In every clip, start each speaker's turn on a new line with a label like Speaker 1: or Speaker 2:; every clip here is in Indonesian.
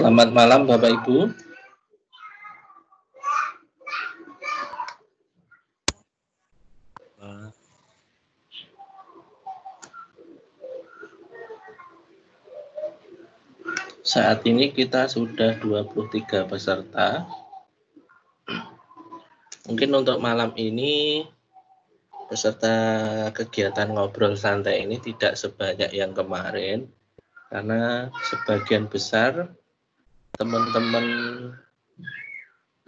Speaker 1: Selamat malam Bapak Ibu. Saat ini kita sudah 23 peserta. Mungkin untuk malam ini peserta kegiatan ngobrol santai ini tidak sebanyak yang kemarin, karena sebagian besar teman-teman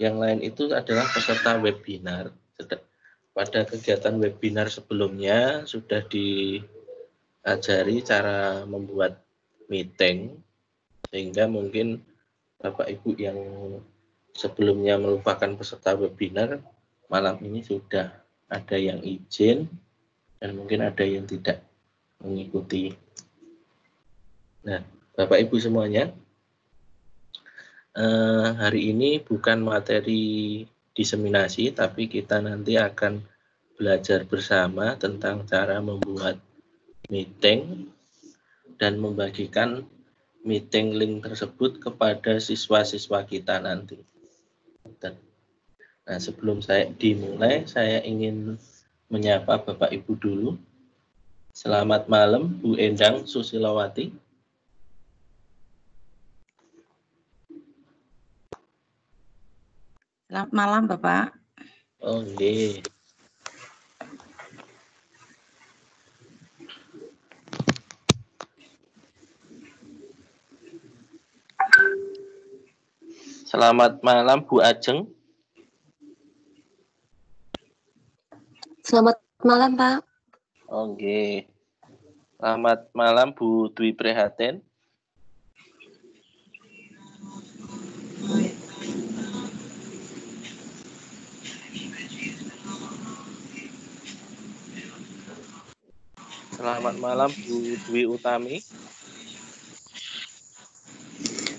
Speaker 1: yang lain itu adalah peserta webinar. Pada kegiatan webinar sebelumnya sudah diajari cara membuat meeting, sehingga mungkin Bapak Ibu yang sebelumnya merupakan peserta webinar, malam ini sudah ada yang izin dan mungkin ada yang tidak mengikuti. Nah, Bapak Ibu semuanya, hari ini bukan materi diseminasi, tapi kita nanti akan belajar bersama tentang cara membuat meeting dan membagikan meeting link tersebut kepada siswa-siswa kita nanti. Nah, sebelum saya dimulai, saya ingin menyapa Bapak Ibu dulu. Selamat malam, Bu Endang Susilowati.
Speaker 2: Selamat malam, Bapak.
Speaker 1: Oke. Selamat malam, Bu Ajeng.
Speaker 3: Selamat malam, Pak.
Speaker 1: Oke. Selamat malam, Bu Dwi Prihatin. Selamat malam, Bu Dwi Utami.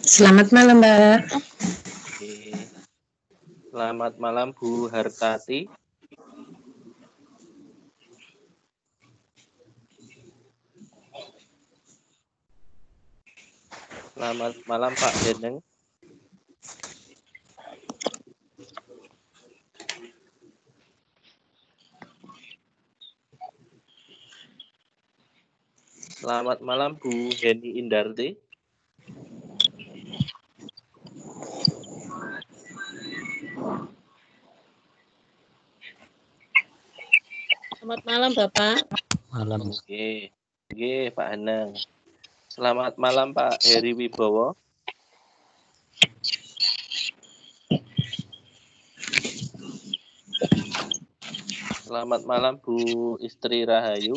Speaker 3: Selamat malam, Mbak.
Speaker 1: Oke. Selamat malam, Bu Hartati. Selamat malam, Pak Deneng. Selamat malam, Bu Heni Indarti.
Speaker 3: Selamat malam, Bapak.
Speaker 4: Malam.
Speaker 1: Oke, Pak Anang. Selamat malam, Pak Heri Wibowo. Selamat malam, Bu Istri Rahayu.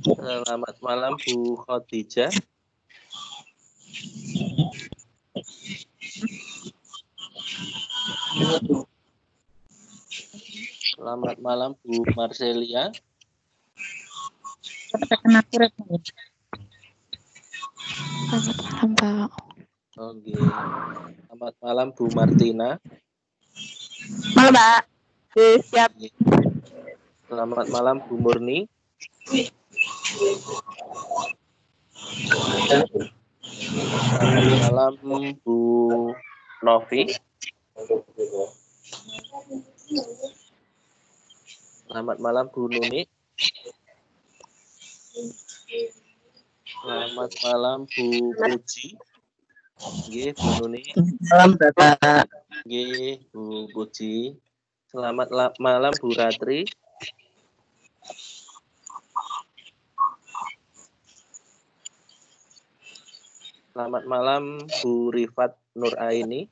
Speaker 1: Selamat malam, Bu Khadijah. Selamat malam, Bu Marcelia.
Speaker 3: Selamat malam, Pak.
Speaker 1: Oke. Selamat malam, Bu Martina.
Speaker 3: Malam, Pak. Siap.
Speaker 1: Selamat malam, Bu Murni. Selamat malam, Bu Novi. Selamat malam, Bu Nuni. Selamat malam, Bu Puji. Nggih, Bu Nuni.
Speaker 3: Malam, Bapak.
Speaker 1: Nggih, Bu Puji. Selamat malam, Bu Ratri. Selamat malam, Bu Rifat Nuraini.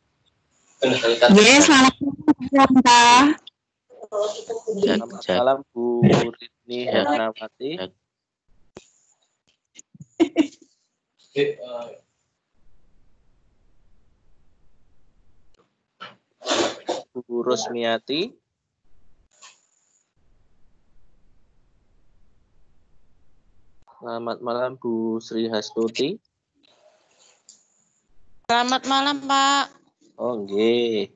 Speaker 3: Selamat malam, Pak.
Speaker 1: Selamat malam, Bu Ridni Hernawati. Bu Rusmiati. Selamat malam, Bu Sri Hastuti.
Speaker 2: Selamat malam, Pak.
Speaker 1: Oke.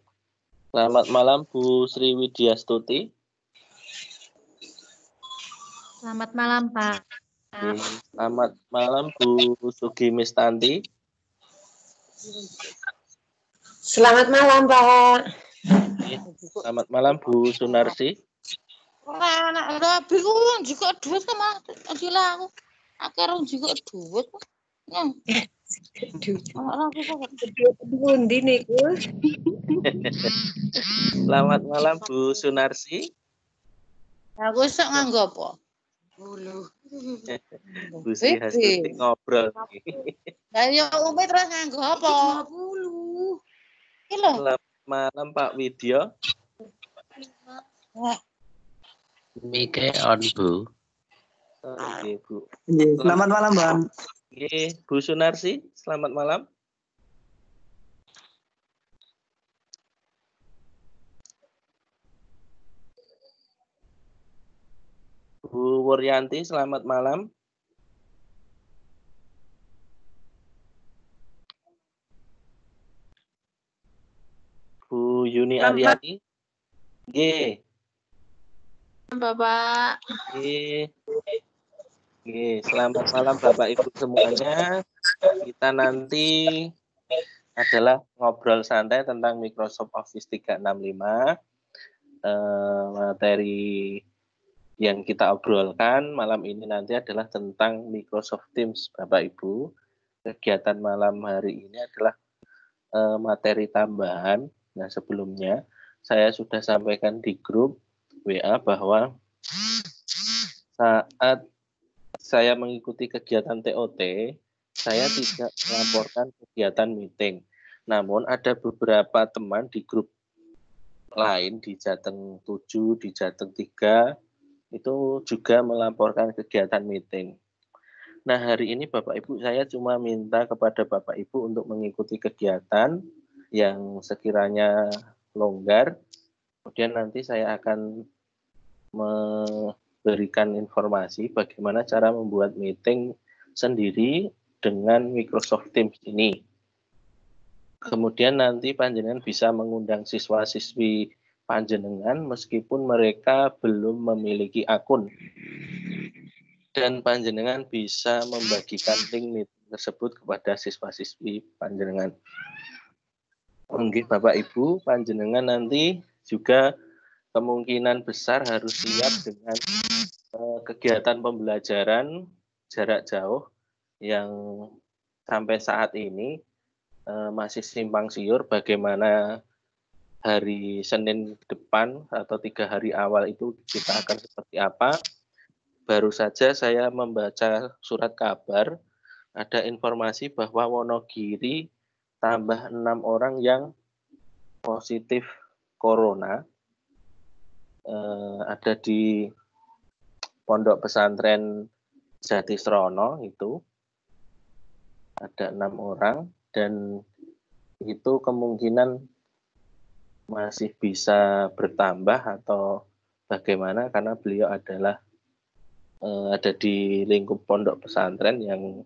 Speaker 1: Selamat malam, Bu Sri Widyastuti.
Speaker 2: Selamat malam, Pak.
Speaker 1: Oke, selamat malam Bu Sugi Mistanti.
Speaker 4: Selamat malam, Pak.
Speaker 1: Oke, selamat malam Bu Sunarsi.
Speaker 2: Ora anak rabi ku juga duit sama adila aku. Akhirnya juga duit. Yang ora aku kok.
Speaker 4: Pundi niku?
Speaker 1: Selamat malam Bu Sunarsi.
Speaker 2: Aku sok nganggo apa?
Speaker 1: Bu Sri Hastuti ngobrol.
Speaker 2: Lah ya umit terus nganggo apa? 20. Iki lho.
Speaker 1: Selamat malam Pak Widyo.
Speaker 5: Mike on Bu.
Speaker 1: Oke Bu.
Speaker 6: Selamat malam Bang.
Speaker 1: Oke, Bu Sunarsi, selamat malam. Bu Wuryanti, selamat malam. Bu Yuni Aryani. Oke.
Speaker 2: Bapak.
Speaker 1: Oke. Oke, selamat malam Bapak Ibu semuanya. Kita nanti adalah ngobrol santai tentang Microsoft Office 365. Materi yang kita obrolkan malam ini nanti adalah tentang Microsoft Teams, Bapak Ibu. Kegiatan malam hari ini adalah materi tambahan. Nah, sebelumnya saya sudah sampaikan di grup WA bahwa saat saya mengikuti kegiatan TOT, saya tidak melaporkan kegiatan meeting. Namun ada beberapa teman di grup lain di Jateng 7, di Jateng 3, itu juga melaporkan kegiatan meeting. Nah, hari ini Bapak Ibu saya cuma minta kepada Bapak Ibu untuk mengikuti kegiatan yang sekiranya longgar. Kemudian nanti saya akan memberikan informasi bagaimana cara membuat meeting sendiri dengan Microsoft Teams ini. Kemudian nanti panjenengan bisa mengundang siswa-siswi panjenengan meskipun mereka belum memiliki akun. Dan panjenengan bisa membagikan link meeting tersebut kepada siswa-siswi panjenengan. Mungkin Bapak Ibu panjenengan nanti juga kemungkinan besar harus siap dengan kegiatan pembelajaran jarak jauh yang sampai saat ini masih simpang siur bagaimana hari Senin depan atau 3 hari awal itu kita akan seperti apa. Baru saja saya membaca surat kabar, ada informasi bahwa Wonogiri tambah 6 orang yang positif corona. Ada di pondok pesantren Jatisrono itu ada 6 orang dan itu kemungkinan masih bisa bertambah atau bagaimana karena beliau adalah ada di lingkup pondok pesantren yang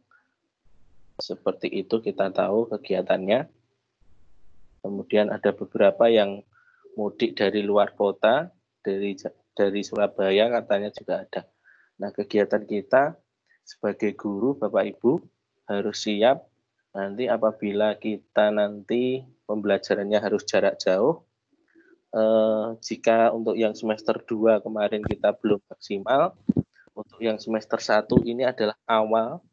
Speaker 1: seperti itu kita tahu kegiatannya. Kemudian ada beberapa yang mudik dari luar kota, dari Surabaya katanya juga ada. Nah, kegiatan kita sebagai guru Bapak Ibu harus siap nanti apabila kita nanti pembelajarannya harus jarak jauh. Jika untuk yang semester 2 kemarin kita belum maksimal, untuk yang semester 1 ini adalah awal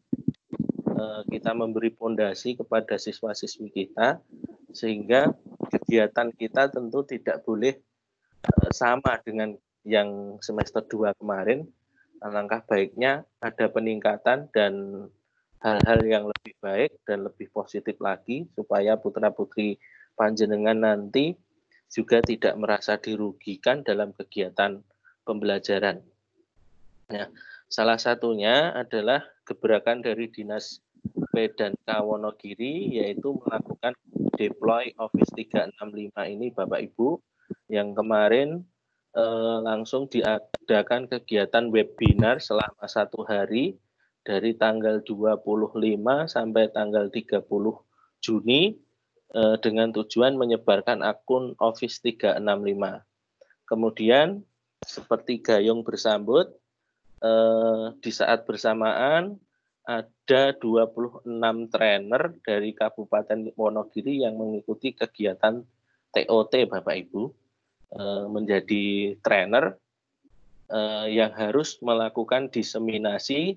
Speaker 1: kita memberi pondasi kepada siswa-siswi kita sehingga kegiatan kita tentu tidak boleh sama dengan yang semester 2 kemarin. Alangkah baiknya ada peningkatan dan hal-hal yang lebih baik dan lebih positif lagi supaya putra-putri panjenengan nanti juga tidak merasa dirugikan dalam kegiatan pembelajaran. Nah, salah satunya adalah gebrakan dari Dinas P&K Wonogiri yaitu melakukan deploy Office 365 ini Bapak Ibu yang kemarin langsung diadakan kegiatan webinar selama 1 hari dari tanggal 25 sampai tanggal 30 Juni dengan tujuan menyebarkan akun Office 365. Kemudian seperti gayung bersambut di saat bersamaan ada 26 trainer dari Kabupaten Wonogiri yang mengikuti kegiatan TOT Bapak Ibu, menjadi trainer yang harus melakukan diseminasi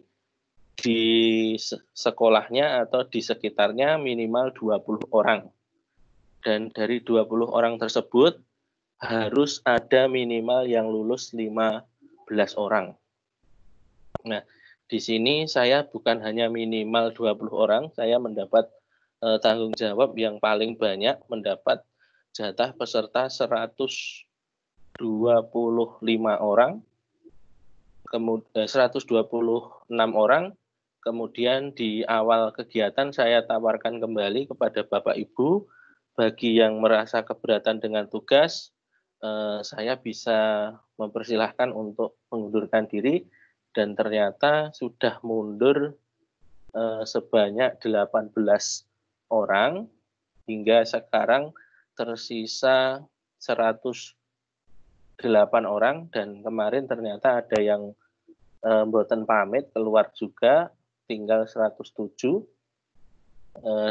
Speaker 1: di sekolahnya atau di sekitarnya minimal 20 orang. Dan dari 20 orang tersebut harus ada minimal yang lulus 15 orang. Nah, di sini saya bukan hanya minimal 20 orang, saya mendapat tanggung jawab yang paling banyak, mendapat jatah peserta 125 orang, kemudian 126 orang. Kemudian di awal kegiatan saya tawarkan kembali kepada Bapak Ibu, bagi yang merasa keberatan dengan tugas, saya bisa mempersilahkan untuk mengundurkan diri, dan ternyata sudah mundur sebanyak 18 orang, hingga sekarang tersisa 108 orang, dan kemarin ternyata ada yang mboten pamit keluar juga, tinggal 107.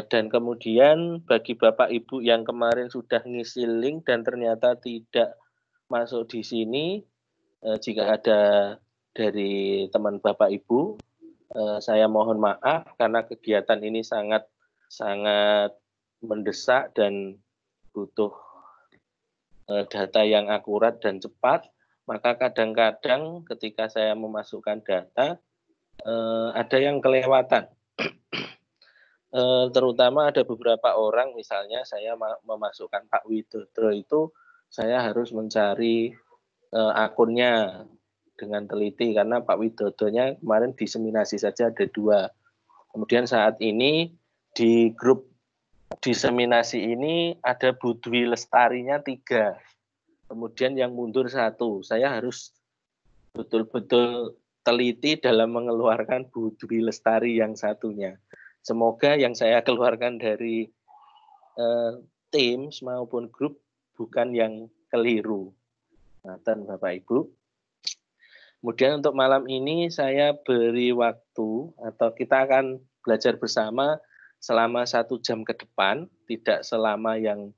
Speaker 1: Dan kemudian bagi Bapak Ibu yang kemarin sudah ngisi link dan ternyata tidak masuk di sini, jika ada dari teman Bapak Ibu, saya mohon maaf karena kegiatan ini sangat mendesak dan butuh data yang akurat dan cepat. Maka kadang-kadang ketika saya memasukkan data, ada yang kelewatan. Terutama ada beberapa orang, misalnya saya memasukkan Pak Widodo itu, saya harus mencari akunnya dengan teliti, karena Pak Widodonya kemarin diseminasi saja ada 2. Kemudian saat ini di grup diseminasi ini ada Bu Dwi Lestarinya 3. Kemudian yang mundur 1. Saya harus betul-betul teliti dalam mengeluarkan Bu Dwi Lestari yang satunya. Semoga yang saya keluarkan dari Teams maupun grup bukan yang keliru. Nah, Bapak Ibu. Kemudian untuk malam ini saya beri waktu, atau kita akan belajar bersama selama 1 jam ke depan, tidak selama yang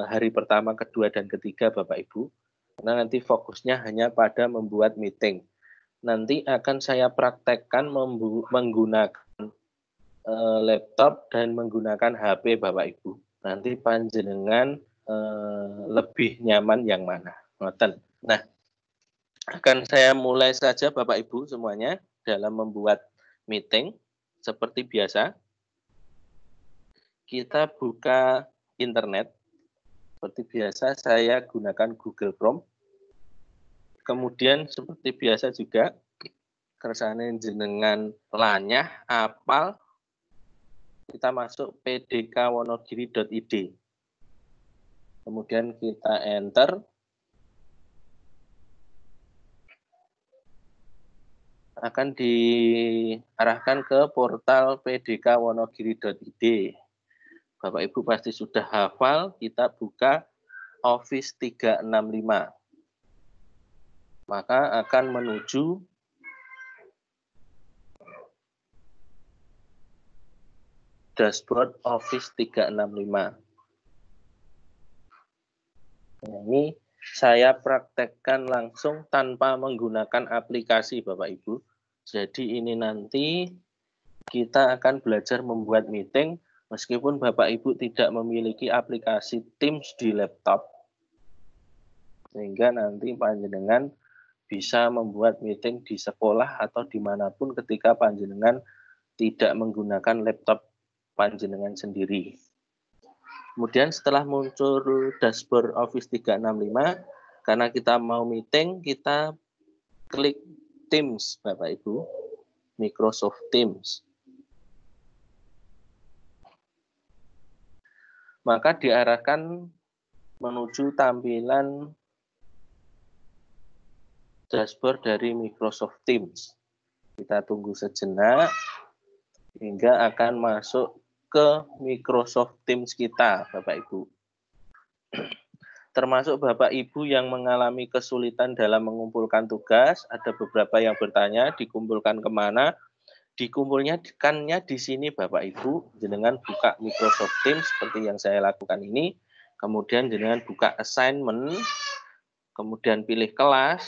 Speaker 1: hari pertama, kedua, dan ketiga Bapak Ibu. Karena nanti fokusnya hanya pada membuat meeting. Nanti akan saya praktekkan menggunakan laptop dan menggunakan HP Bapak Ibu. Nanti panjenengan lebih nyaman yang mana. Nah, akan saya mulai saja Bapak Ibu semuanya dalam membuat meeting. Seperti biasa, kita buka internet. Seperti biasa saya gunakan Google Chrome. Kemudian seperti biasa juga, kersane jenengan lanyah apal, kita masuk pdkwonogiri.id. Kemudian kita enter. Akan diarahkan ke portal pdkwonogiri.id. Bapak Ibu pasti sudah hafal, kita buka Office 365. Maka akan menuju dashboard Office 365. Ini saya praktekkan langsung tanpa menggunakan aplikasi Bapak Ibu. Jadi ini nanti kita akan belajar membuat meeting meskipun Bapak Ibu tidak memiliki aplikasi Teams di laptop. Sehingga nanti panjenengan bisa membuat meeting di sekolah atau dimanapun ketika panjenengan tidak menggunakan laptop panjenengan sendiri. Kemudian setelah muncul dashboard Office 365, karena kita mau meeting, kita klik Teams, Bapak Ibu, Microsoft Teams. Maka diarahkan menuju tampilan dashboard dari Microsoft Teams. Kita tunggu sejenak hingga akan masuk ke Microsoft Teams kita, Bapak Ibu. termasuk Bapak Ibu yang mengalami kesulitan dalam mengumpulkan tugas. Ada beberapa yang bertanya dikumpulkan kemana. Dikumpulkannya di sini Bapak Ibu, jenengan buka Microsoft Teams seperti yang saya lakukan ini. Kemudian jenengan buka assignment, kemudian pilih kelas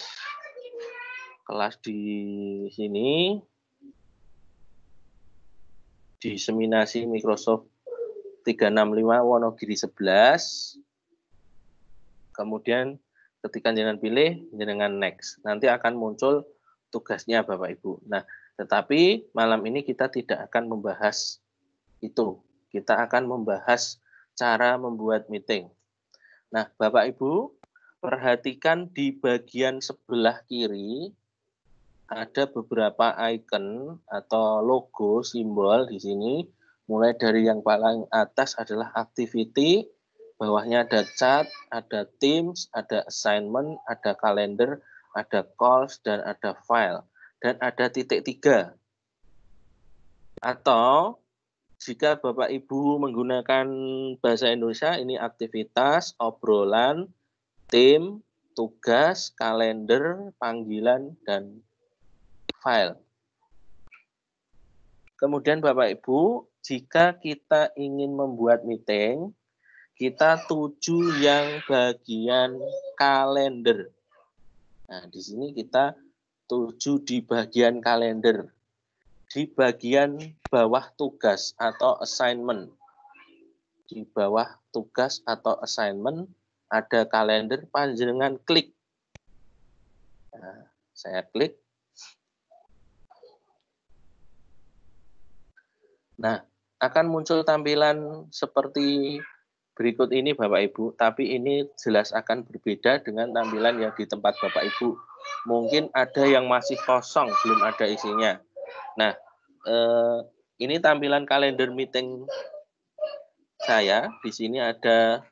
Speaker 1: di sini, diseminasi Microsoft 365 Wonogiri 11. Kemudian ketika jenengan pilih, jenengan next. Nanti akan muncul tugasnya Bapak Ibu. Nah, tetapi malam ini kita tidak akan membahas itu. Kita akan membahas cara membuat meeting. Nah, Bapak Ibu, perhatikan di bagian sebelah kiri ada beberapa icon atau logo, simbol di sini. Mulai dari yang paling atas adalah activity, bawahnya ada chat, ada teams, ada assignment, ada kalender, ada calls, dan ada file. Dan ada titik 3. Atau jika Bapak Ibu menggunakan bahasa Indonesia, ini aktivitas, obrolan, tim, tugas, kalender, panggilan, dan file. Kemudian Bapak Ibu, jika kita ingin membuat meeting, kita tuju yang bagian kalender. Nah, di sini kita tuju di bagian kalender. Di bagian bawah tugas atau assignment. Di bawah tugas atau assignment ada kalender, panjenengan klik. Nah, saya klik. Nah, akan muncul tampilan seperti berikut ini Bapak Ibu, tapi ini jelas akan berbeda dengan tampilan yang di tempat Bapak Ibu. Mungkin ada yang masih kosong, belum ada isinya. Nah, ini tampilan kalender meeting saya. Di sini ada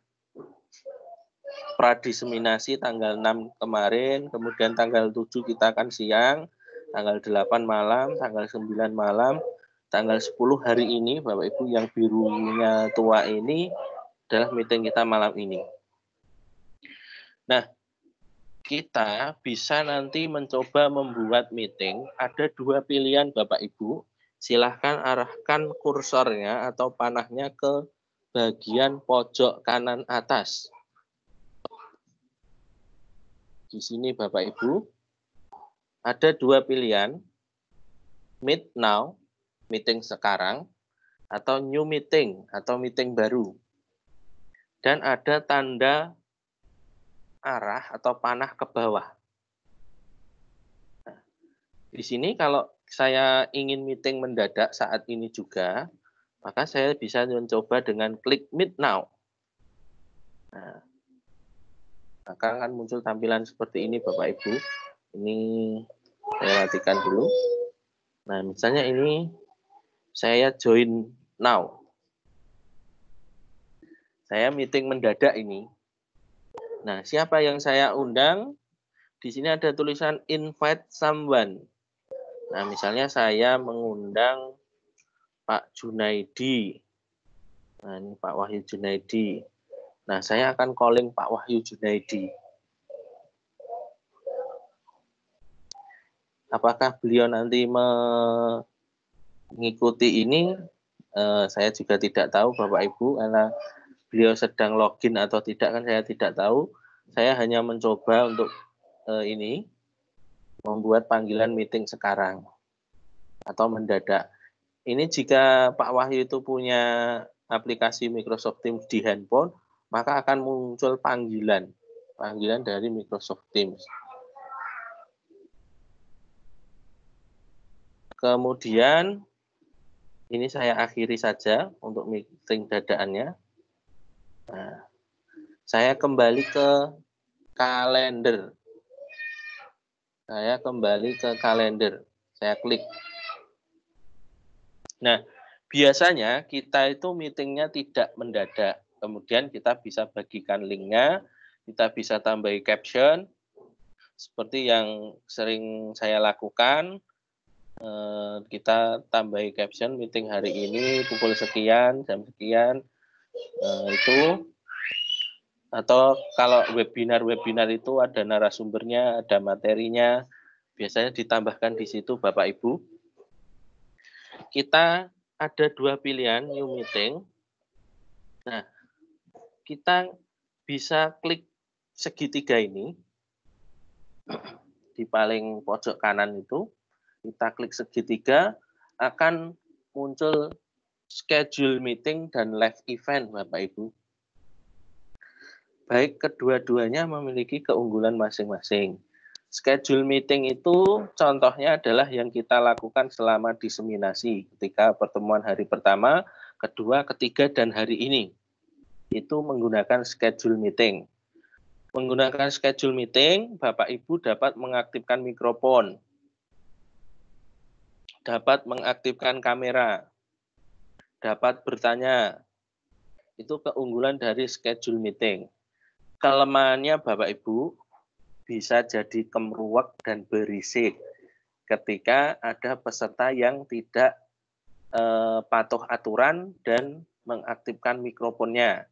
Speaker 1: pradiseminasi tanggal 6 kemarin, kemudian tanggal 7 kita akan siang, tanggal 8 malam, tanggal 9 malam, tanggal 10 hari ini, Bapak Ibu, yang birunya tua ini adalah meeting kita malam ini. Nah, kita bisa nanti mencoba membuat meeting. Ada 2 pilihan Bapak Ibu. Silahkan arahkan kursornya atau panahnya ke bagian pojok kanan atas. Di sini Bapak Ibu, ada 2 pilihan. Meet now, meeting sekarang, atau new meeting, atau meeting baru. Dan ada tanda arah atau panah ke bawah. Nah, di sini kalau saya ingin meeting mendadak saat ini juga, maka saya bisa mencoba dengan klik Meet Now. Nah, maka akan muncul tampilan seperti ini Bapak Ibu. Ini saya matikan dulu. Nah, misalnya ini saya join now. Saya meeting mendadak ini. Nah, siapa yang saya undang? Di sini ada tulisan invite someone. Nah, misalnya saya mengundang Pak Junaidi. Nah, ini Pak Wahyu Junaidi. Nah, saya akan calling Pak Wahyu Junaidi. Apakah beliau nanti mengikuti ini? Saya juga tidak tahu Bapak Ibu, karena beliau sedang login atau tidak kan saya tidak tahu. Saya hanya mencoba untuk ini membuat panggilan meeting sekarang atau mendadak. Ini jika Pak Wahyu itu punya aplikasi Microsoft Teams di handphone, maka akan muncul panggilan dari Microsoft Teams. Kemudian ini saya akhiri saja untuk meeting dadaannya. Nah, saya kembali ke kalender. Saya klik. Nah, biasanya kita itu meetingnya tidak mendadak. Kemudian kita bisa bagikan linknya, kita bisa tambahi caption, seperti yang sering saya lakukan. Kita tambahi caption meeting hari ini pukul sekian, jam sekian. Itu atau kalau webinar itu ada narasumbernya, ada materinya, biasanya ditambahkan di situ Bapak Ibu. Kita ada 2 pilihan new meeting. Nah, kita bisa klik segitiga ini di paling pojok kanan itu. Kita klik segitiga, akan muncul schedule meeting dan live event Bapak Ibu. Baik kedua-duanya memiliki keunggulan masing-masing. Schedule meeting itu contohnya adalah yang kita lakukan selama diseminasi ketika pertemuan hari pertama, kedua, ketiga, dan hari ini. Itu menggunakan schedule meeting. Menggunakan schedule meeting, Bapak Ibu dapat mengaktifkan mikrofon, dapat mengaktifkan kamera, dapat bertanya. Itu keunggulan dari schedule meeting. Kelemahannya Bapak Ibu bisa jadi kemeruwak dan berisik ketika ada peserta yang tidak patuh aturan dan mengaktifkan mikrofonnya.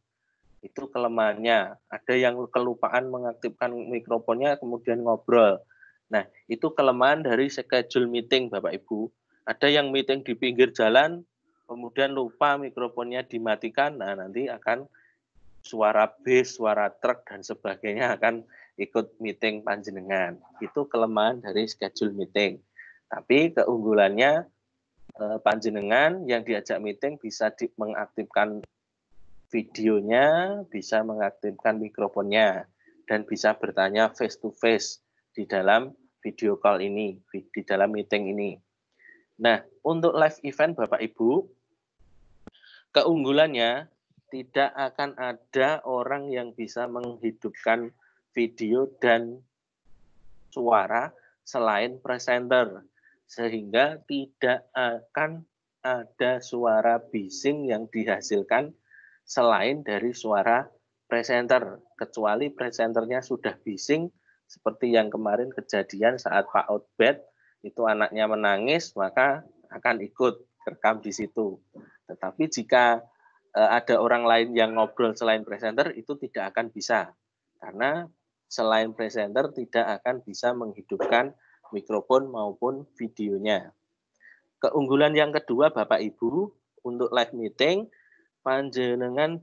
Speaker 1: Itu kelemahannya. Ada yang kelupaan mengaktifkan mikrofonnya kemudian ngobrol. Nah, itu kelemahan dari schedule meeting Bapak Ibu. Ada yang meeting di pinggir jalan, kemudian lupa mikrofonnya dimatikan, nah nanti akan suara bis, suara truk, dan sebagainya akan ikut meeting panjenengan. Itu kelemahan dari schedule meeting. Tapi keunggulannya panjenengan yang diajak meeting bisa mengaktifkan videonya, bisa mengaktifkan mikrofonnya, dan bisa bertanya face to face di dalam video call ini, di dalam meeting ini. Nah, untuk live event Bapak Ibu, keunggulannya tidak akan ada orang yang bisa menghidupkan video dan suara selain presenter, sehingga tidak akan ada suara bising yang dihasilkan selain dari suara presenter, kecuali presenternya sudah bising, seperti yang kemarin kejadian saat Pak Outbed itu anaknya menangis, maka akan ikut rekam di situ. Tetapi jika ada orang lain yang ngobrol selain presenter, itu tidak akan bisa. Karena selain presenter tidak akan bisa menghidupkan mikrofon maupun videonya. Keunggulan yang kedua Bapak Ibu, untuk live meeting, panjenengan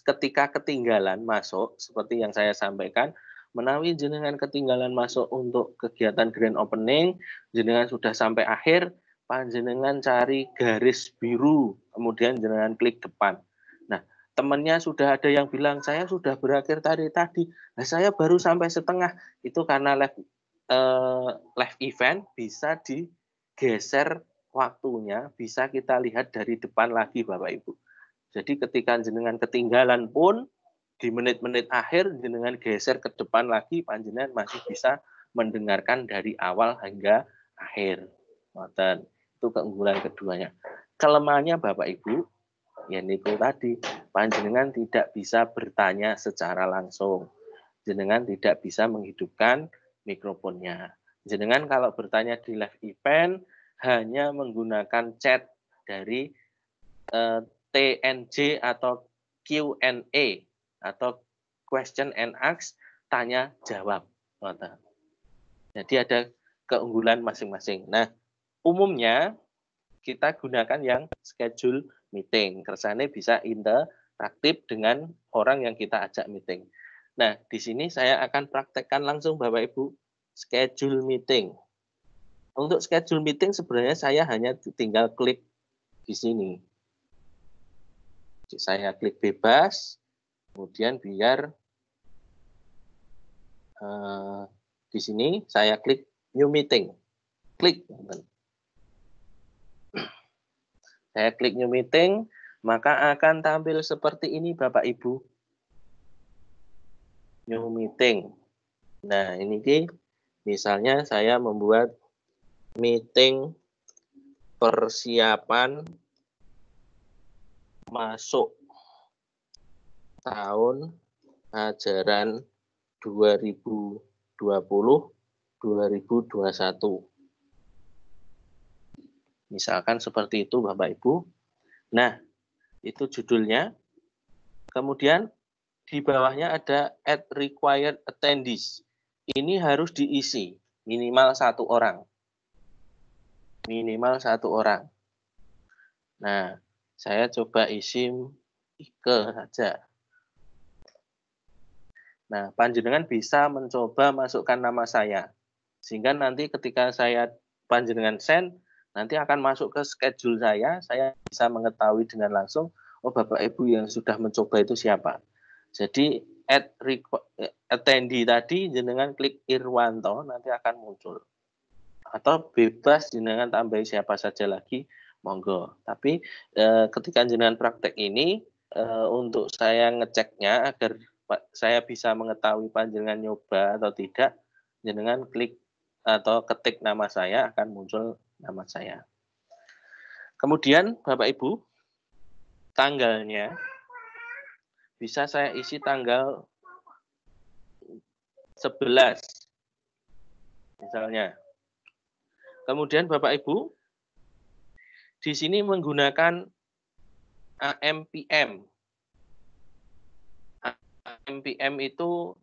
Speaker 1: ketika ketinggalan masuk, seperti yang saya sampaikan, menawi jenengan ketinggalan masuk untuk kegiatan grand opening, jenengan sudah sampai akhir, panjenengan cari garis biru, kemudian jenengan klik depan. Nah, temannya sudah ada yang bilang, saya sudah berakhir tadi. Nah, saya baru sampai setengah. Itu karena live event bisa digeser waktunya, bisa kita lihat dari depan lagi Bapak Ibu. Jadi ketika jenengan ketinggalan pun, di menit-menit akhir jenengan geser ke depan lagi, panjenengan masih bisa mendengarkan dari awal hingga akhir. Itu keunggulan keduanya. Kelemahannya Bapak Ibu, ya niku tadi, panjenengan tidak bisa bertanya secara langsung. Jenengan tidak bisa menghidupkan mikrofonnya. Jenengan kalau bertanya di live event hanya menggunakan chat dari TNJ atau Q&A atau question and ask, tanya jawab. Jadi ada keunggulan masing-masing. Nah, umumnya kita gunakan yang schedule meeting. Kersane bisa interaktif dengan orang yang kita ajak meeting. Nah, di sini saya akan praktekkan langsung Bapak Ibu schedule meeting. Untuk schedule meeting sebenarnya saya hanya tinggal klik di sini. Saya klik bebas, kemudian biar di sini saya klik new meeting. Klik. Saya klik new meeting, maka akan tampil seperti ini Bapak Ibu. New meeting. Nah, ini misalnya saya membuat meeting persiapan masuk tahun ajaran 2020-2021. Misalkan seperti itu Bapak Ibu. Nah, itu judulnya. Kemudian di bawahnya ada add required attendees. Ini harus diisi minimal 1 orang. Minimal 1 orang. Nah, saya coba isi Ike saja. Nah, panjenengan bisa mencoba masukkan nama saya. Sehingga nanti ketika panjenengan send, nanti akan masuk ke schedule saya bisa mengetahui dengan langsung, oh Bapak Ibu yang sudah mencoba itu siapa. Jadi, attendee tadi, jenengan klik Irwanto, nanti akan muncul. Atau bebas jenengan tambahi siapa saja lagi, monggo. Tapi ketika jenengan praktek ini, untuk saya ngeceknya agar saya bisa mengetahui panjenengan nyoba atau tidak, jenengan klik atau ketik nama saya, akan muncul nama saya. Kemudian Bapak Ibu, tanggalnya bisa saya isi tanggal 11 misalnya. Kemudian Bapak Ibu di sini menggunakan AMPM. AMPM itu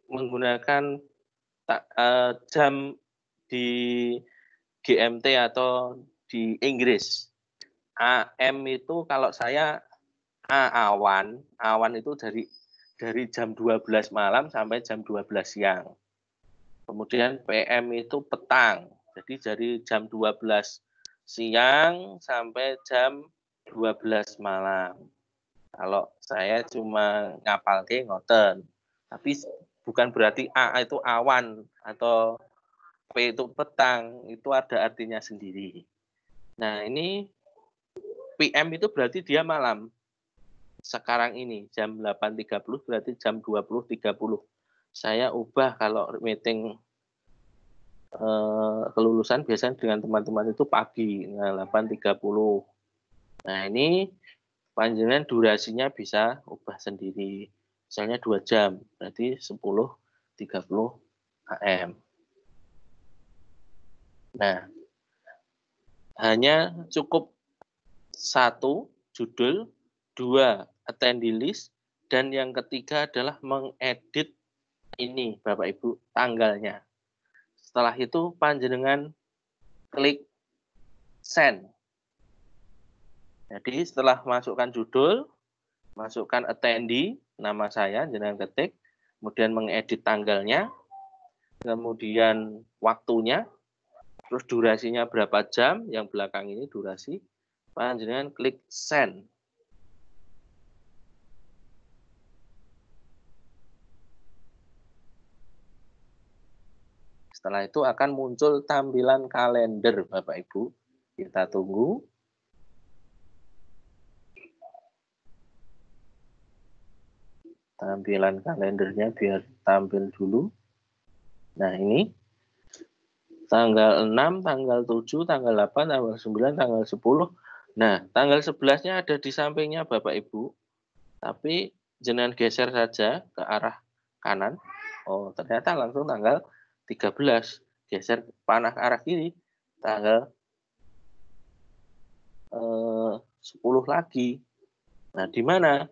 Speaker 1: menggunakan jam di GMT atau di Inggris. AM itu kalau saya awan itu dari jam 12 malam sampai jam 12 siang. Kemudian PM itu petang. Jadi dari jam 12 siang sampai jam 12 malam. Kalau saya cuma ngapalke ngoten. Tapi bukan berarti A itu awan atau P itu petang. Itu ada artinya sendiri. Nah, ini PM itu berarti dia malam. Sekarang ini jam 8.30 berarti jam 20.30. Saya ubah kalau meeting kelulusan biasanya dengan teman-teman itu pagi, 8.30. Nah, ini panjenengan durasinya bisa ubah sendiri. Misalnya 2 jam, berarti 10.30 AM. Nah, hanya cukup 1 judul, 2 attendee list, dan yang ketiga adalah mengedit ini Bapak Ibu tanggalnya. Setelah itu panjenengan klik send. Jadi setelah masukkan judul, masukkan attendee, nama saya, jenengan ketik, kemudian mengedit tanggalnya, kemudian waktunya, terus durasinya berapa jam, yang belakang ini durasi, panjenengan klik send. Setelah itu akan muncul tampilan kalender Bapak Ibu. Kita tunggu. Tampilan kalendernya biar tampil dulu. Nah, ini tanggal 6, tanggal 7, tanggal 8, tanggal 9, tanggal 10. Nah, tanggal 11-nya ada di sampingnya Bapak Ibu. Tapi jenengan geser saja ke arah kanan. Oh, ternyata langsung tanggal 13. Geser panah ke arah kiri. Tanggal 10 lagi. Nah, di mana?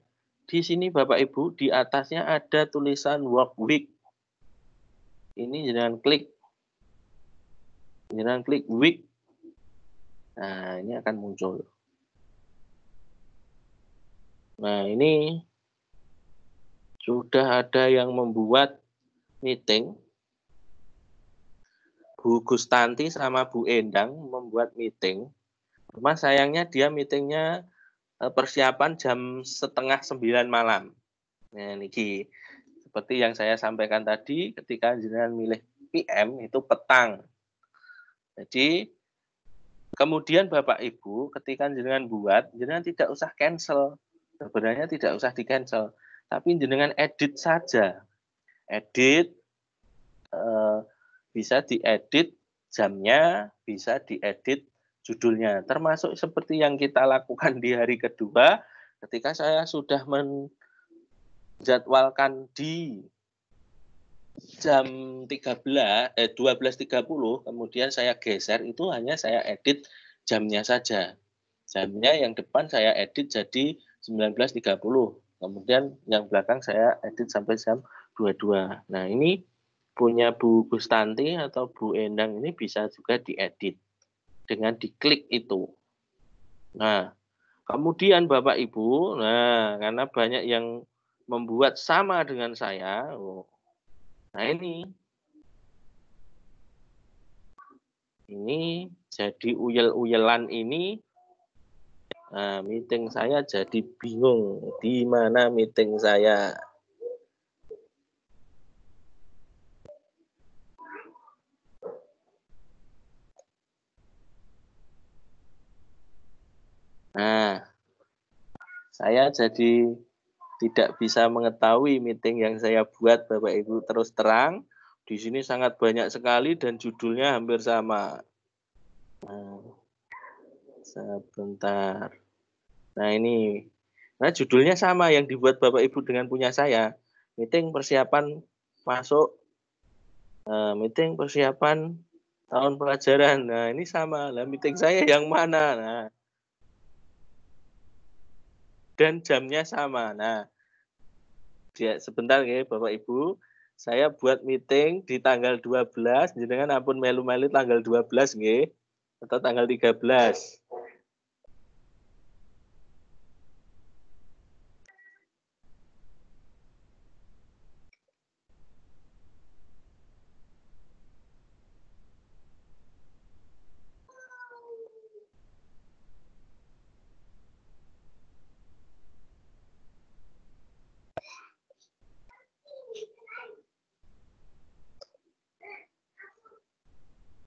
Speaker 1: Di sini Bapak Ibu, di atasnya ada tulisan work week. Ini jangan klik. Jangan klik week. Nah, ini akan muncul. Nah, ini sudah ada yang membuat meeting. Bu Gustanti sama Bu Endang membuat meeting. Cuma sayangnya dia meetingnya persiapan jam 8:30 malam. Nah, niki seperti yang saya sampaikan tadi, ketika jenengan milih PM itu petang. Jadi kemudian Bapak Ibu ketika jenengan buat, jenengan tidak usah cancel. Sebenarnya tidak usah di cancel, tapi jenengan edit saja. Edit bisa diedit jamnya, bisa diedit judulnya, termasuk seperti yang kita lakukan di hari kedua ketika saya sudah menjadwalkan di jam 12.30, kemudian saya geser, itu hanya saya edit jamnya saja. Jamnya yang depan saya edit jadi 19.30. Kemudian yang belakang saya edit sampai jam 22. Nah, ini punya Bu Gustanti atau Bu Endang ini bisa juga diedit dengan diklik itu. Nah, kemudian Bapak Ibu, nah karena banyak yang membuat sama dengan saya. Nah, ini jadi uyel-uyelan ini. Nah, meeting saya jadi bingung di mana meeting saya. Nah, saya jadi tidak bisa mengetahui meeting yang saya buat, Bapak Ibu, terus terang. Di sini sangat banyak sekali dan judulnya hampir sama. Nah, sebentar. Nah, ini. Nah, judulnya sama yang dibuat Bapak Ibu dengan punya saya. Meeting persiapan masuk. Meeting persiapan tahun pelajaran. Nah, ini sama. Lah, meeting saya yang mana? Nah, dan jamnya sama. Nah, sebentar ya Bapak Ibu. Saya buat meeting di tanggal 12, jenengan ampun melu-melu tanggal 12 nggih atau tanggal 13.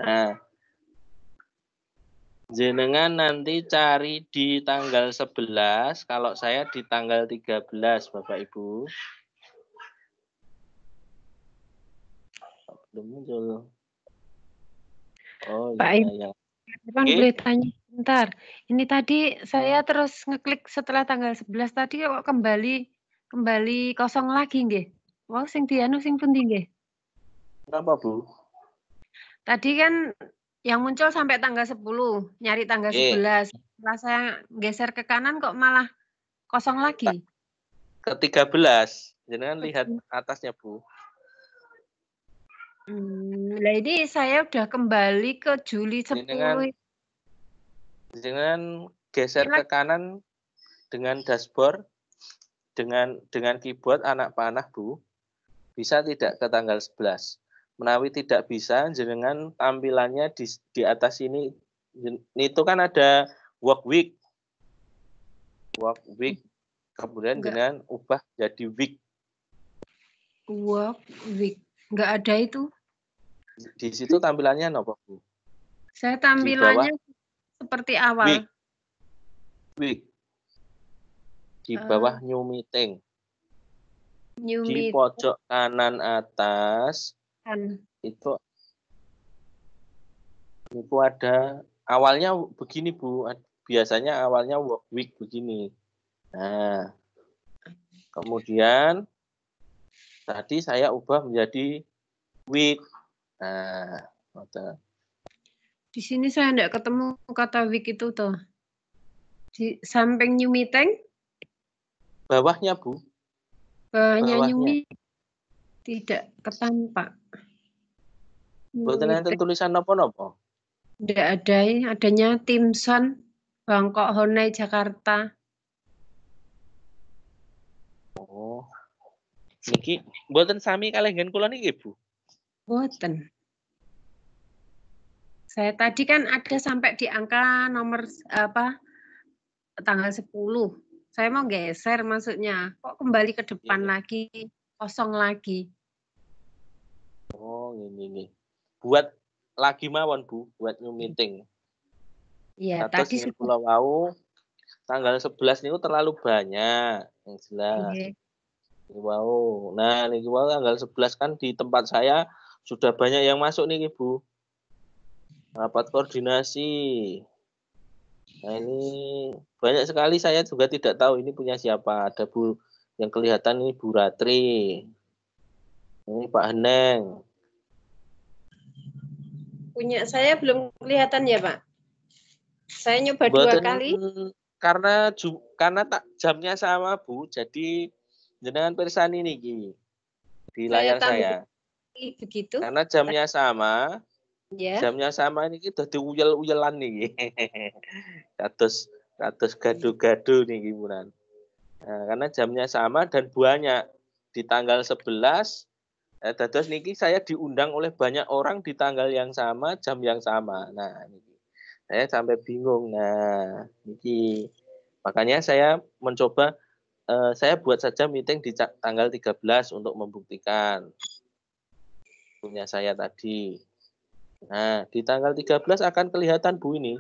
Speaker 1: Nah, jenengan nanti cari di tanggal 11, kalau saya di tanggal 13, Bapak Ibu. Belum muncul. Oh
Speaker 4: Pak
Speaker 1: iya, ya.
Speaker 4: Irfan
Speaker 1: Oke.
Speaker 4: boleh tanya sebentar. Ini tadi saya terus ngeklik setelah tanggal 11 tadi kok kembali kosong lagi nggih. Wow, sing dianu sing pundi nggih?
Speaker 1: Kenapa, Bu?
Speaker 4: Tadi kan yang muncul sampai tanggal 10, nyari tanggal 11. Setelah saya geser ke kanan kok malah kosong lagi.
Speaker 1: Ke 13. Jenengan lihat atasnya, Bu.
Speaker 4: Lah ini saya udah kembali ke Juli 10.
Speaker 1: Jangan geser ke kanan dengan dashboard, dengan keyboard anak panah, Bu. Bisa tidak ke tanggal 11? Menawi tidak bisa, jenengan tampilannya di atas ini, itu kan ada work week. Work week. Kemudian jenengan ubah jadi week.
Speaker 4: Work week. Nggak ada itu.
Speaker 1: Di situ tampilannya apa, Bu?
Speaker 4: Saya tampilannya seperti awal.
Speaker 1: Week. Di bawah new meeting. Di pojok kanan atas itu ada awalnya begini, Bu. Biasanya awalnya work week begini. Nah, kemudian tadi saya ubah menjadi week. Nah,
Speaker 4: di sini saya tidak ketemu kata week itu toh. Di samping new meeting?
Speaker 1: Bawahnya, Bu.
Speaker 4: Bawahnya new meeting tidak ketampak.
Speaker 1: Mboten enten tulisan napa-napa.
Speaker 4: Tidak ada, adanya Timson, Bangkok Honai Jakarta.
Speaker 1: Oh. Niki mboten sami kalih nggen kula niki, Bu.
Speaker 4: Mboten. Saya tadi kan ada sampai di angka nomor tanggal 10. Saya mau geser maksudnya. Kok kembali ke depan lagi, kosong lagi.
Speaker 1: Oh, ini. Buat lagi mawon, Bu, buat new meeting.
Speaker 4: Iya,
Speaker 1: tadi kula wau tanggal 11 niku terlalu banyak yang jelas. Wow. Nah, niki wau tanggal 11 kan di tempat saya sudah banyak yang masuk nih, Bu. Rapat koordinasi. Nah, ini banyak sekali, saya juga tidak tahu ini punya siapa. Ada Bu yang kelihatan ini Bu Ratri. Ini Pak Heneng.
Speaker 4: Punya saya belum kelihatan ya, Pak. Saya nyoba 2 kali.
Speaker 1: karena tak jamnya sama Bu, jadi jenengan pirsani niki di layar saya.
Speaker 4: Begitu.
Speaker 1: Karena jamnya sama,
Speaker 4: Ya.
Speaker 1: niki dadi uyel-uyelan niki. kados gaduh-gaduh niki punan. Nah, karena jamnya sama dan banyak di tanggal 11 dados niki saya diundang oleh banyak orang di tanggal yang sama, jam yang sama. Nah, niki. Saya sampai bingung. Nah, niki. Makanya saya mencoba saya buat saja meeting di tanggal 13 untuk membuktikan punya saya tadi. Nah, di tanggal 13 akan kelihatan Bu ini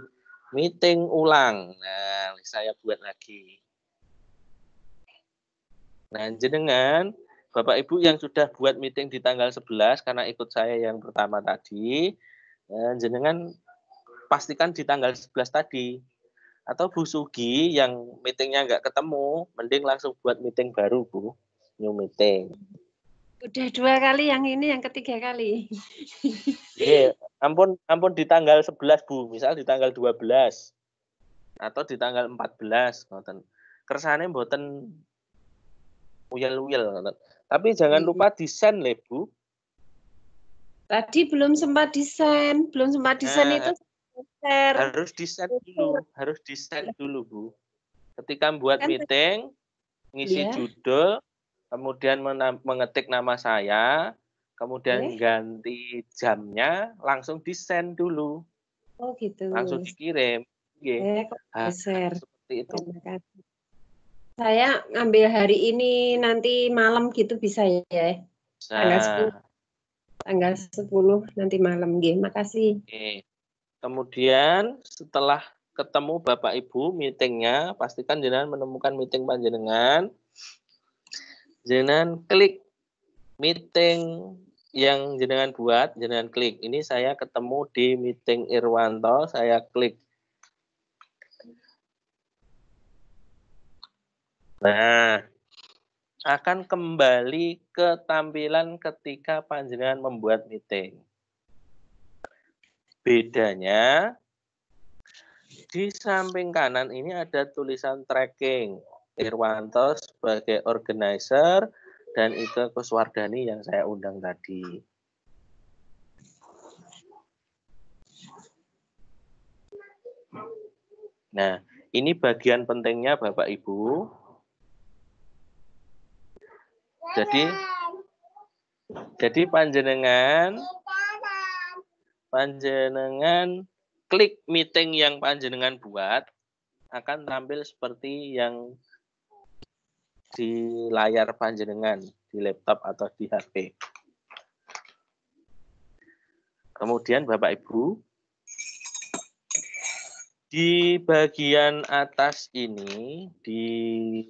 Speaker 1: meeting ulang. Nah, saya buat lagi. Nah, jenengan Bapak Ibu yang sudah buat meeting di tanggal 11 karena ikut saya yang pertama tadi, jenengan pastikan di tanggal 11 tadi. Atau Bu Sugi yang meetingnya nggak ketemu, mending langsung buat meeting baru Bu, new meeting.
Speaker 4: Udah 2 kali, yang ini yang ketiga kali.
Speaker 1: Iya, ampun di tanggal 11 Bu, misal di tanggal 12 atau di tanggal 14, ngoten. Kersane mboten uyel-uyel ngoten. Tapi jangan lupa desain le Bu.
Speaker 4: Tadi belum sempat desain, itu share.
Speaker 1: Harus desain dulu Bu. Ketika buat
Speaker 4: Kan
Speaker 1: meeting, ngisi
Speaker 4: ya.
Speaker 1: judul, kemudian mengetik nama saya, kemudian ganti jamnya, langsung desain dulu.
Speaker 4: Oh gitu.
Speaker 1: Langsung dikirim.
Speaker 4: Share.
Speaker 1: Seperti itu.
Speaker 4: Saya ngambil hari ini, nanti malam gitu bisa ya? Tanggal 10 nanti malam. Makasih.
Speaker 1: Oke. Kemudian setelah ketemu Bapak Ibu meetingnya, pastikan jenengan menemukan meeting panjenengan. Jenengan klik meeting yang jenengan buat, jenengan klik. Ini saya ketemu di meeting Irwanto, saya klik. Nah, akan kembali ke tampilan ketika panjenengan membuat meeting. Bedanya, di samping kanan ini ada tulisan tracking. Irwanto sebagai organizer dan Ike Kuswardani yang saya undang tadi. Nah, ini bagian pentingnya Bapak Ibu. Jadi panjenengan klik meeting yang panjenengan buat akan tampil seperti yang di layar panjenengan di laptop atau di HP. Kemudian Bapak Ibu, di bagian atas ini di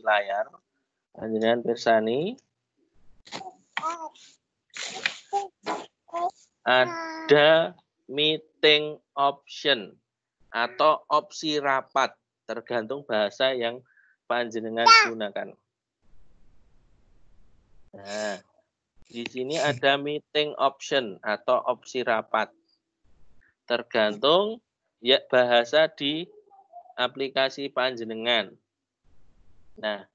Speaker 1: layar panjenengan pirsani ada meeting option atau opsi rapat, tergantung bahasa yang panjenengan gunakan. Nah, di sini ada meeting option atau opsi rapat, tergantung ya bahasa di aplikasi panjenengan. Nah,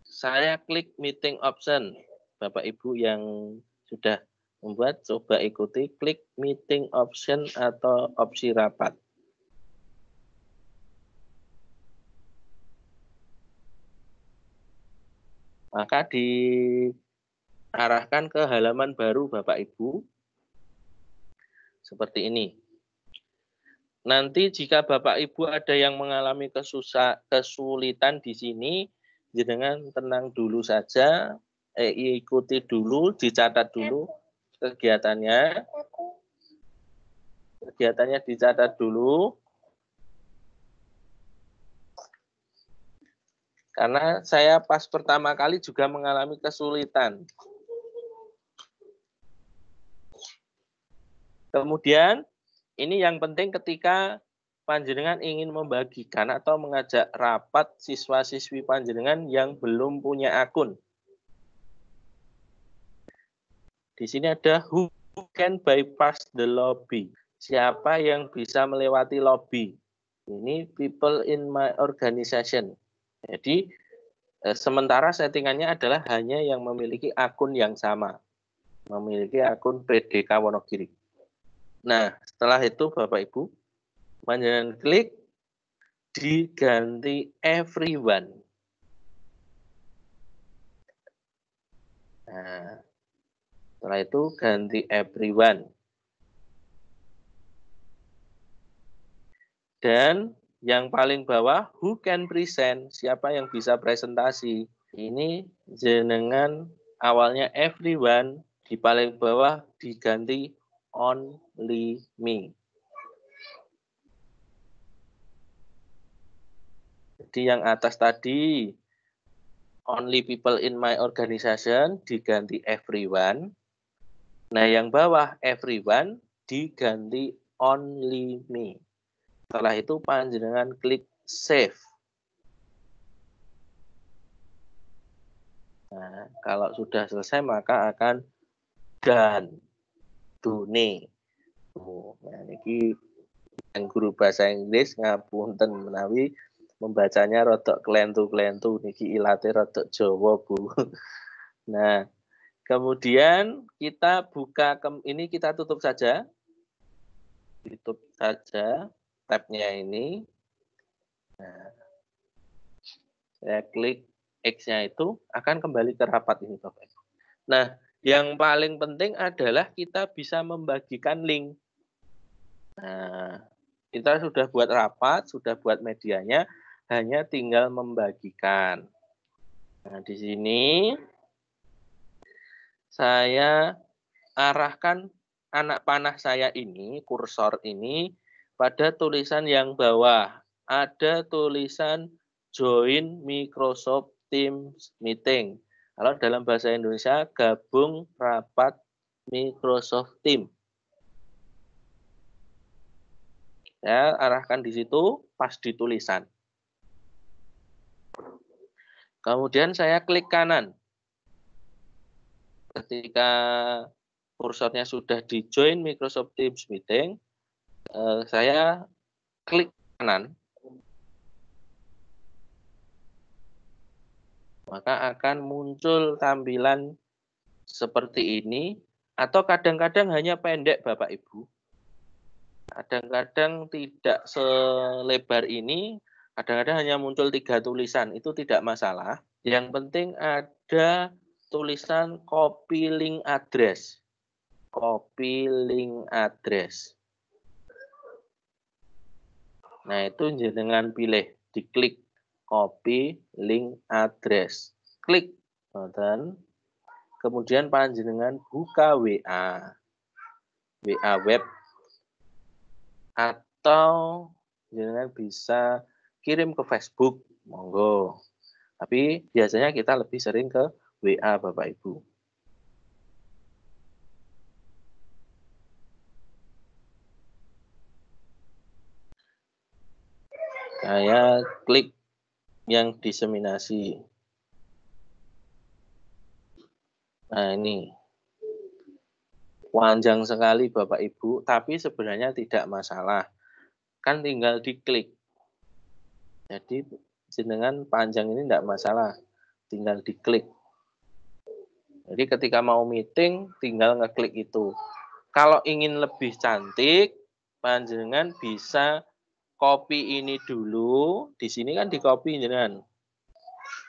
Speaker 1: saya klik meeting option. Bapak Ibu yang sudah membuat, coba ikuti, klik meeting option atau opsi rapat. Maka diarahkan ke halaman baru Bapak Ibu. Seperti ini. Nanti jika Bapak Ibu ada yang mengalami kesulitan di sini, jenengan tenang dulu saja, ikuti dulu, dicatat dulu kegiatannya. Kegiatannya dicatat dulu. Karena saya pas pertama kali juga mengalami kesulitan. Kemudian, ini yang penting ketika panjenengan ingin membagikan atau mengajak rapat siswa-siswi panjenengan yang belum punya akun. Di sini ada who can bypass the lobby. Siapa yang bisa melewati lobby. Ini people in my organization. Jadi sementara settingannya adalah hanya yang memiliki akun yang sama. Memiliki akun PDK Wonogiri. Nah, setelah itu Bapak Ibu, panjenengan klik diganti everyone. Nah, setelah itu ganti everyone. Dan yang paling bawah, who can present? Siapa yang bisa presentasi? Ini jenengan awalnya everyone, di paling bawah diganti only me. Jadi yang atas tadi, only people in my organization diganti everyone. Nah yang bawah everyone diganti only me. Setelah itu panjenengan klik save. Nah, kalau sudah selesai maka akan done. Done. Nah, ini yang guru bahasa Inggris ngapunten menawi membacanya rodok kelentu-kelentu niki ilate rodok Jawa, Bu. Nah, kemudian kita buka ini kita tutup saja. Tutup saja tabnya ini. Nah, saya klik X-nya itu akan kembali ke rapat ini Bapak Ibu. Nah, yang paling penting adalah kita bisa membagikan link. Nah, kita sudah buat rapat, sudah buat medianya, hanya tinggal membagikan. Nah, di sini saya arahkan anak panah saya ini, kursor ini, pada tulisan yang bawah. Ada tulisan join Microsoft Teams Meeting. Kalau dalam bahasa Indonesia, gabung rapat Microsoft Teams. Saya arahkan di situ, pas di tulisan. Kemudian saya klik kanan. Ketika kursornya sudah di join Microsoft Teams Meeting, saya klik kanan. Maka akan muncul tampilan seperti ini, atau kadang-kadang hanya pendek Bapak Ibu. Kadang-kadang tidak selebar ini, kadang-kadang hanya muncul 3 tulisan, itu tidak masalah. Yang penting ada tulisan copy link address. Copy link address. Nah, itu jenengan pilih, diklik copy link address. Klik, dan kemudian panjenengan buka WA. WA web. Atau jenengan bisa kirim ke Facebook, monggo. Tapi biasanya kita lebih sering ke WA Bapak Ibu. Saya klik yang diseminasi. Nah ini. Panjang sekali Bapak Ibu, tapi sebenarnya tidak masalah. Kan tinggal diklik. Jadi jenengan panjang ini tidak masalah, tinggal diklik. Jadi ketika mau meeting, tinggal ngeklik itu. Kalau ingin lebih cantik, panjenengan bisa copy ini dulu. Di sini kan di copy jenengan.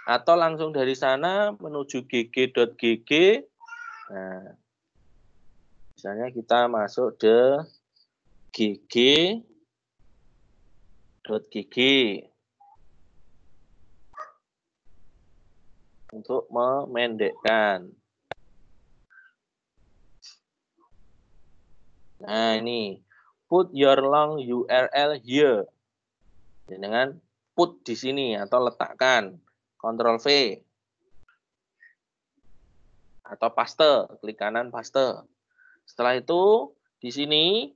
Speaker 1: Atau langsung dari sana menuju gg.gg. Nah, misalnya kita masuk ke gg.gg. Untuk memendekkan. Nah ini, put your long URL here. Dengan put di sini atau letakkan, Ctrl V. Atau paste, klik kanan paste. Setelah itu, di sini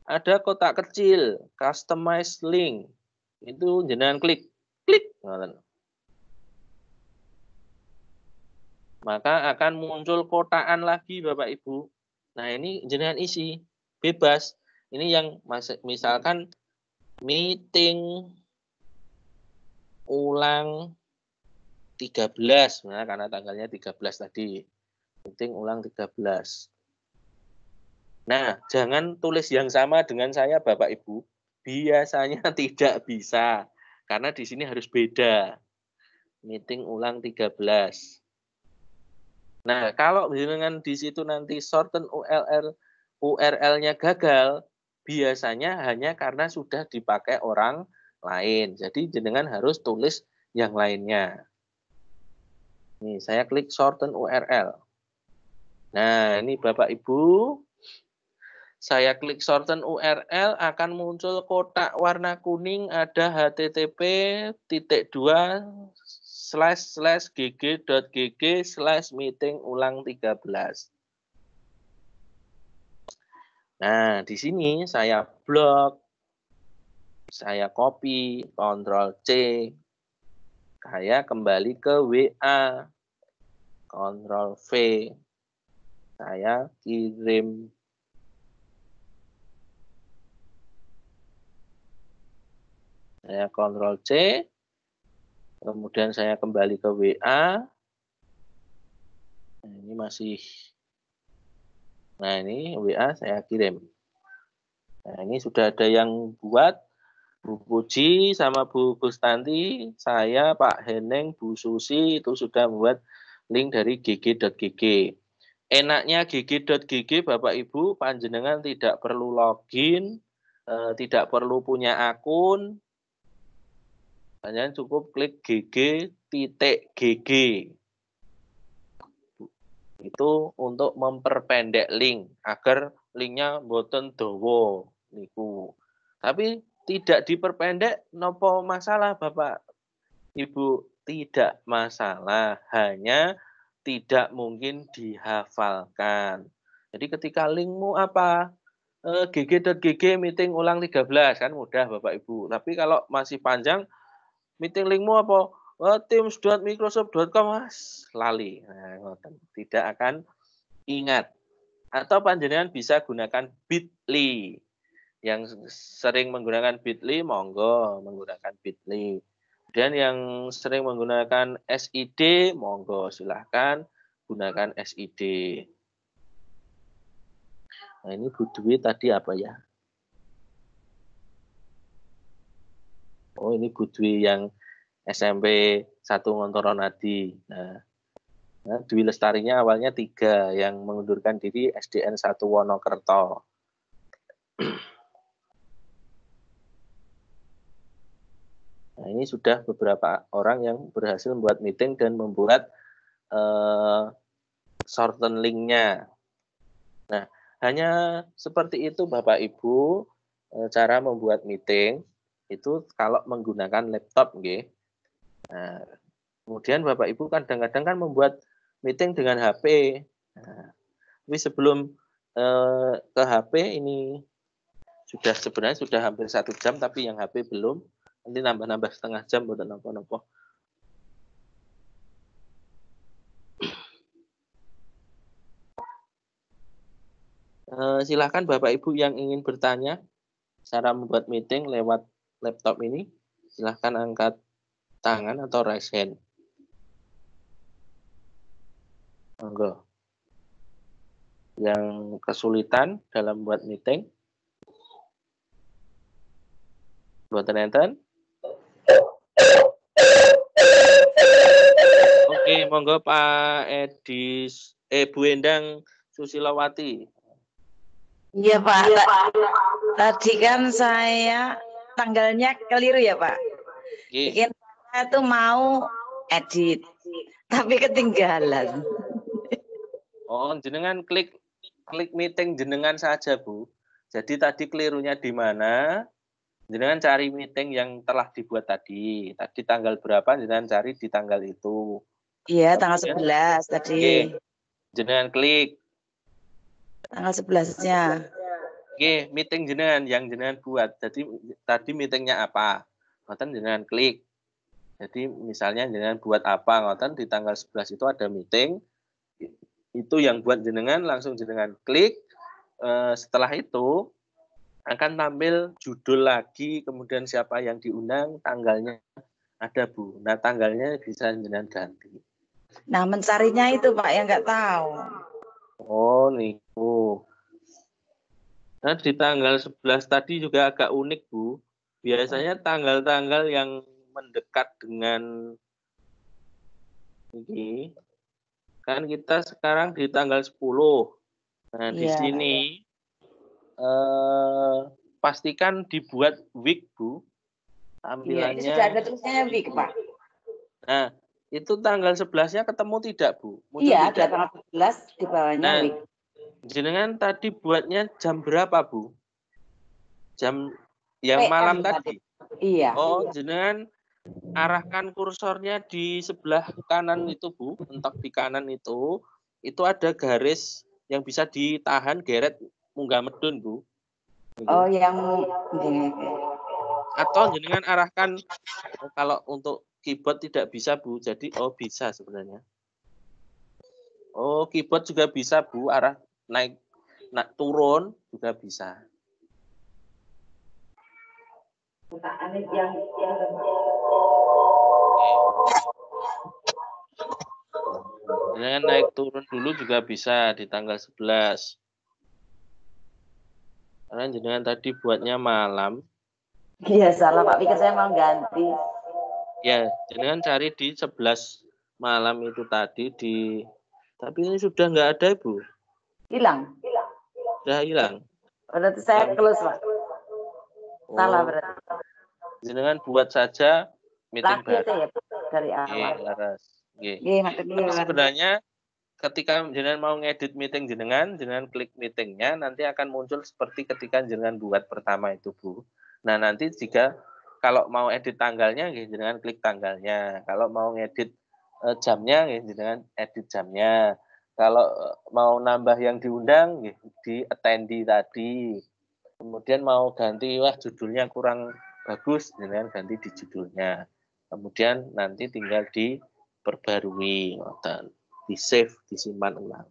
Speaker 1: ada kotak kecil, customize link. Itu jenengan klik, maka akan muncul kotaan lagi Bapak Ibu. Nah ini jenengan isi, bebas. Ini yang misalkan meeting ulang 13, nah, karena tanggalnya 13 tadi. Meeting ulang 13. Nah, jangan tulis yang sama dengan saya Bapak Ibu. Biasanya tidak bisa. Karena di sini harus beda. Meeting ulang 13. Nah, kalau dengan di situ nanti shorten URL-nya gagal, biasanya hanya karena sudah dipakai orang lain. Jadi jenengan harus tulis yang lainnya. Nih, saya klik shorten URL. Nah, ini Bapak Ibu, saya klik shorten URL, akan muncul kotak warna kuning, ada http://gg.gg/meeting ulang 13. Nah, di sini saya blok, saya copy, Ctrl+C, saya kembali ke WA, Ctrl+V, saya kirim. Saya Ctrl+C, kemudian saya kembali ke WA. Nah, ini masih, nah ini WA saya kirim. Nah ini sudah ada yang buat, Bu Puji sama Bu Gustanti, saya, Pak Heneng, Bu Susi itu sudah membuat link dari gg.gg. Enaknya gg.gg Bapak Ibu, panjenengan tidak perlu login, tidak perlu punya akun, hanya cukup klik gg.gg. Itu untuk memperpendek link agar linknya mboten dawa niku. Tapi tidak diperpendek nopo masalah Bapak Ibu, tidak masalah, hanya tidak mungkin dihafalkan. Jadi ketika linkmu apa? gg.gg meeting ulang 13 kan mudah Bapak Ibu. Tapi kalau masih panjang, meeting linkmu apa? teams.microsoft.com lali. Nah, tidak akan ingat. Atau panjenengan bisa gunakan Bitly. Yang sering menggunakan Bitly, monggo menggunakan Bitly. Dan yang sering menggunakan SID, monggo silahkan gunakan SID. Nah ini Bu Dwi tadi apa ya? Oh ini Bu Dwi yang SMP 1 Ngontoronadi. Nah, Dwi Lestarinya awalnya 3, yang mengundurkan diri SDN 1 Wonokerto. Nah, ini sudah beberapa orang yang berhasil membuat meeting dan membuat shorten link-nya. Nah, hanya seperti itu Bapak Ibu, cara membuat meeting itu kalau menggunakan laptop, nggih. Nah, kemudian Bapak Ibu kadang-kadang kan membuat meeting dengan HP. Nah, tapi sebelum ke HP ini sebenarnya sudah hampir 1 jam, tapi yang HP belum. Nanti nambah-nambah setengah jam buat nopo-nopo. Silahkan Bapak Ibu yang ingin bertanya cara membuat meeting lewat laptop ini, silahkan angkat tangan atau raise hand. Monggo. Yang kesulitan dalam membuat meeting, buatan enten? Oke, monggo Pak Edis, Bu Endang Susilawati.
Speaker 2: Iya Pak, tadi kan saya tanggalnya keliru ya Pak. Bikin saya tuh mau edit, tapi ketinggalan.
Speaker 1: Oh, jenengan klik meeting jenengan saja Bu. Jadi tadi kelirunya di mana? Jenengan cari meeting yang telah dibuat tadi. Tadi tanggal berapa jenengan cari di tanggal itu.
Speaker 2: Iya, tanggal 11 tadi.
Speaker 1: Oke. Jenengan klik.
Speaker 2: Tanggal 11-nya.
Speaker 1: Oke, meeting jenengan yang jenengan buat. Jadi tadi meetingnya apa? Ngoten jenengan klik. Jadi misalnya jenengan buat apa? Ngoten di tanggal 11 itu ada meeting. Itu yang buat jenengan, langsung jenengan klik. Setelah itu akan tampil judul lagi, kemudian siapa yang diundang, tanggalnya ada Bu. Nah tanggalnya bisa jenengan ganti.
Speaker 2: Nah, mencarinya itu Pak yang nggak tahu.
Speaker 1: Oh niku. Nah di tanggal 11 tadi juga agak unik Bu. Biasanya tanggal-tanggal yang mendekat dengan ini, kan kita sekarang di tanggal 10. Nah di
Speaker 2: Iya.
Speaker 1: sini pastikan dibuat week Bu.
Speaker 2: Iya, ini
Speaker 1: Tampilannya.
Speaker 2: sudah ada tulisannya week Pak.
Speaker 1: Nah, itu tanggal 11-nya ketemu tidak, Bu? Muncul
Speaker 2: Iya,
Speaker 1: tidak?
Speaker 2: ada tanggal 11 di bawahnya
Speaker 1: Nah,
Speaker 2: week.
Speaker 1: jenengan tadi buatnya jam berapa, Bu? Jam yang
Speaker 2: PM
Speaker 1: malam tadi?
Speaker 2: Iya.
Speaker 1: Oh, jenengan arahkan kursornya di sebelah kanan itu, Bu. Mentok di kanan itu ada garis yang bisa ditahan geret munggah medun, Bu.
Speaker 2: Oh, yang
Speaker 1: Atau jenengan arahkan, kalau untuk keyboard tidak bisa, Bu. Jadi bisa sebenarnya. Oh, keyboard juga bisa, Bu. Arah naik turun juga bisa. Dengan naik turun dulu juga bisa di tanggal 11. Karena jenengan tadi buatnya malam.
Speaker 2: Iya, salah Pak. Pikir saya mau ganti.
Speaker 1: Ya, jenengan cari di 11 malam itu tadi tapi ini sudah nggak ada, Bu.
Speaker 2: Hilang.
Speaker 1: Sudah hilang.
Speaker 2: Berarti saya close, Pak. Salah berarti.
Speaker 1: Jenengan buat saja meeting
Speaker 2: Laki itu
Speaker 1: baru.
Speaker 2: ya dari awal.
Speaker 1: Iya, laras.
Speaker 2: Tapi
Speaker 1: sebenarnya ketika jenengan mau ngedit meeting jenengan klik meetingnya, nanti akan muncul seperti ketika jenengan buat pertama itu, Bu. Nah, nanti jika kalau mau edit tanggalnya, jenengan klik tanggalnya. Kalau mau ngedit jamnya, jenengan edit jamnya. Kalau mau nambah yang diundang, di attendee tadi. Kemudian mau ganti, wah judulnya kurang bagus, jenengan ganti di judulnya. Kemudian nanti tinggal diperbarui, di save, disimpan ulang.